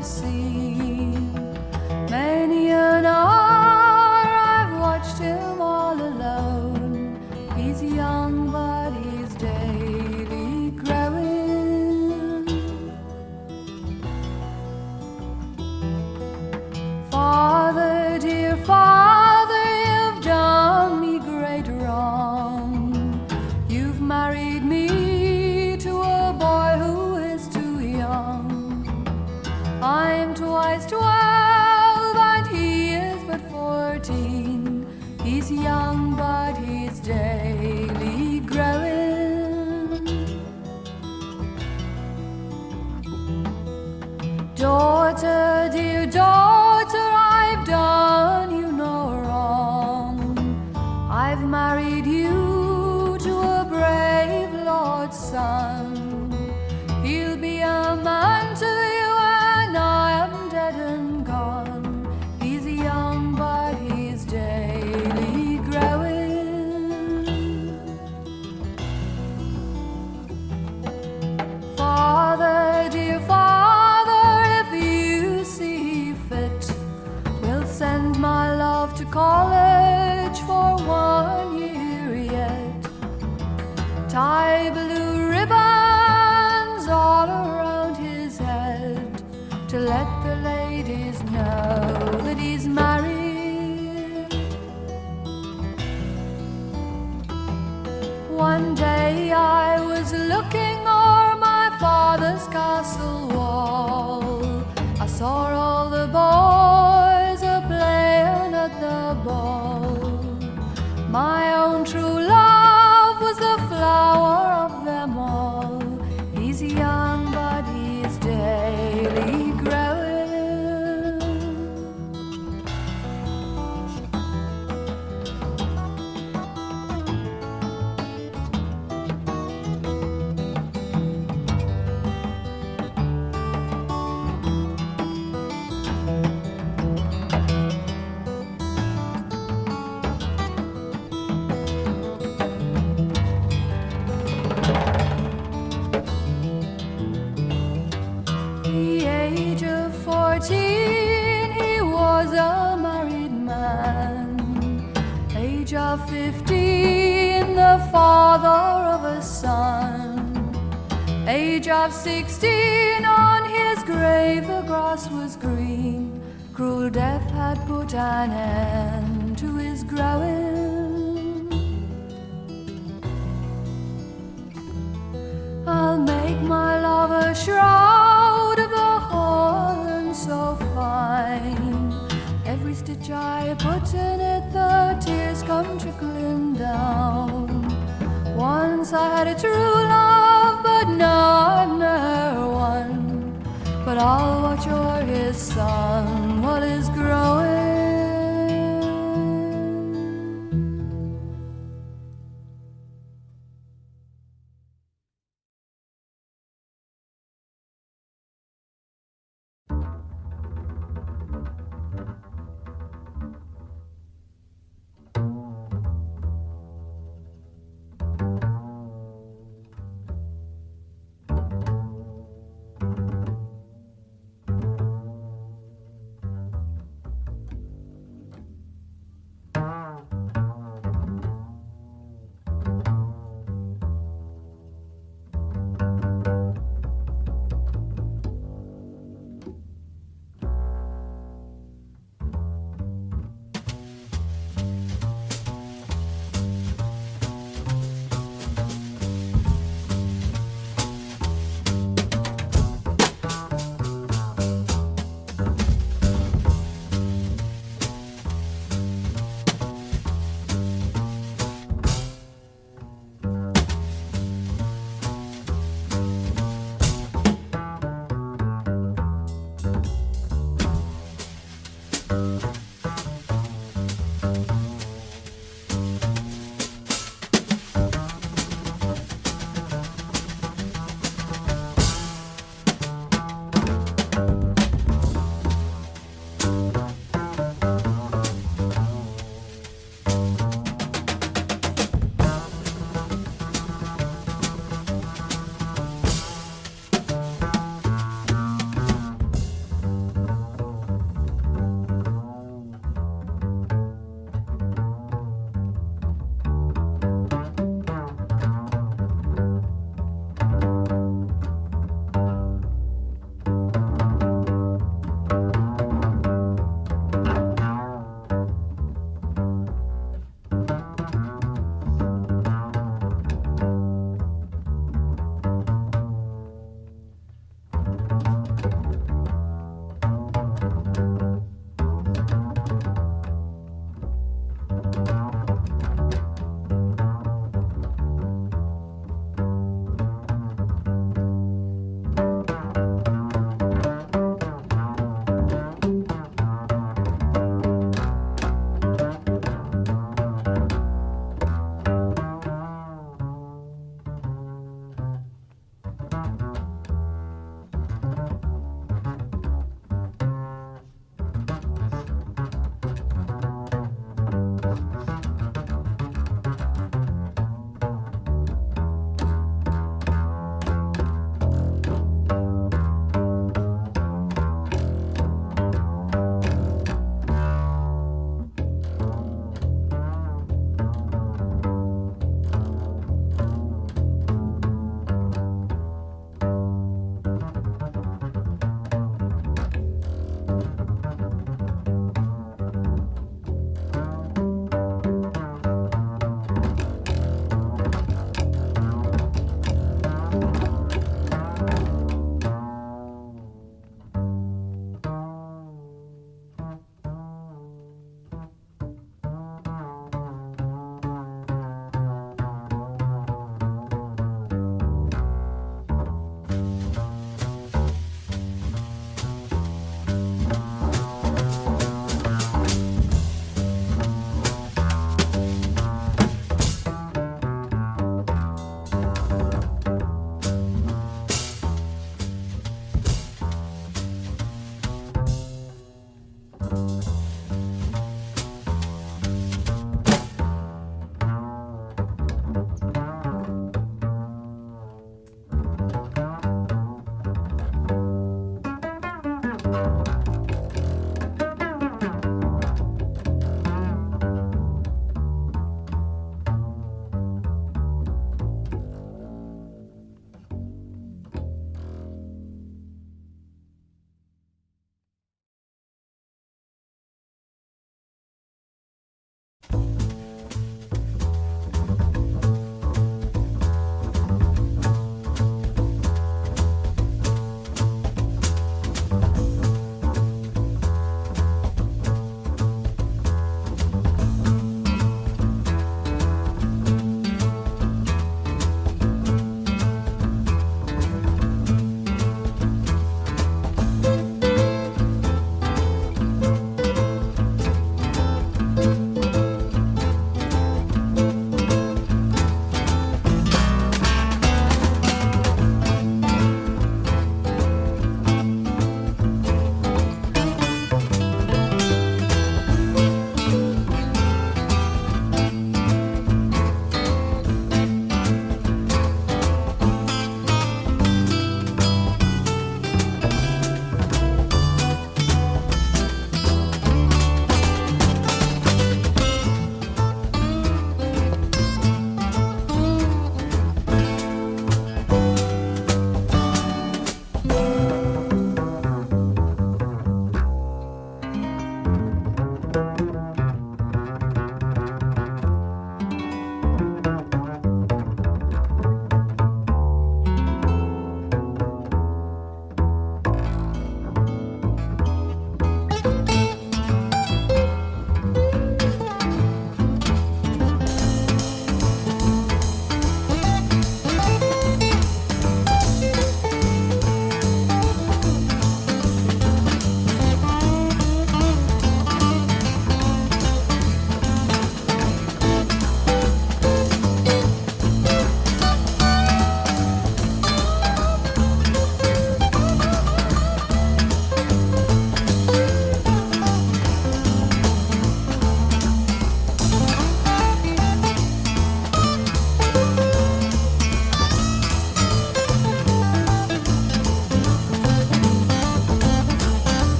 I've seen. Many an hour I've watched him all alone. He's young, but he's daily growing. Father, dear Father, you've done me great wrong. You've married me to a boy who is too young. I'm twice 12 and he is but 14. He's young, but he's daily growing. Daughter, dear daughter, I've done you no wrong. I've married you to a brave lord's son. He'll be a man to you when I am dead and gone. He's young, but he's daily growing. Father, dear Father, if you see fit, we'll send my love to college for 1 year yet. Tie blue ribbons all around his head to let the ladies know that he's married. One day I was looking o'er my father's castle wall. I saw all the boys a-playing at the ball. My own true love was the flower of them all. He's young, but he's daily growing. The age of 14, he was a married man. Age of 15, the father of a son. Age of 16, on his grave the grass was green. Cruel death had put an end to his growing. I'll make my love a shroud of the holland so fine. Every stitch I put in it, the tears come trickling down. Once I had a true love, but now I've ne'er one. But I'll watch o'er his son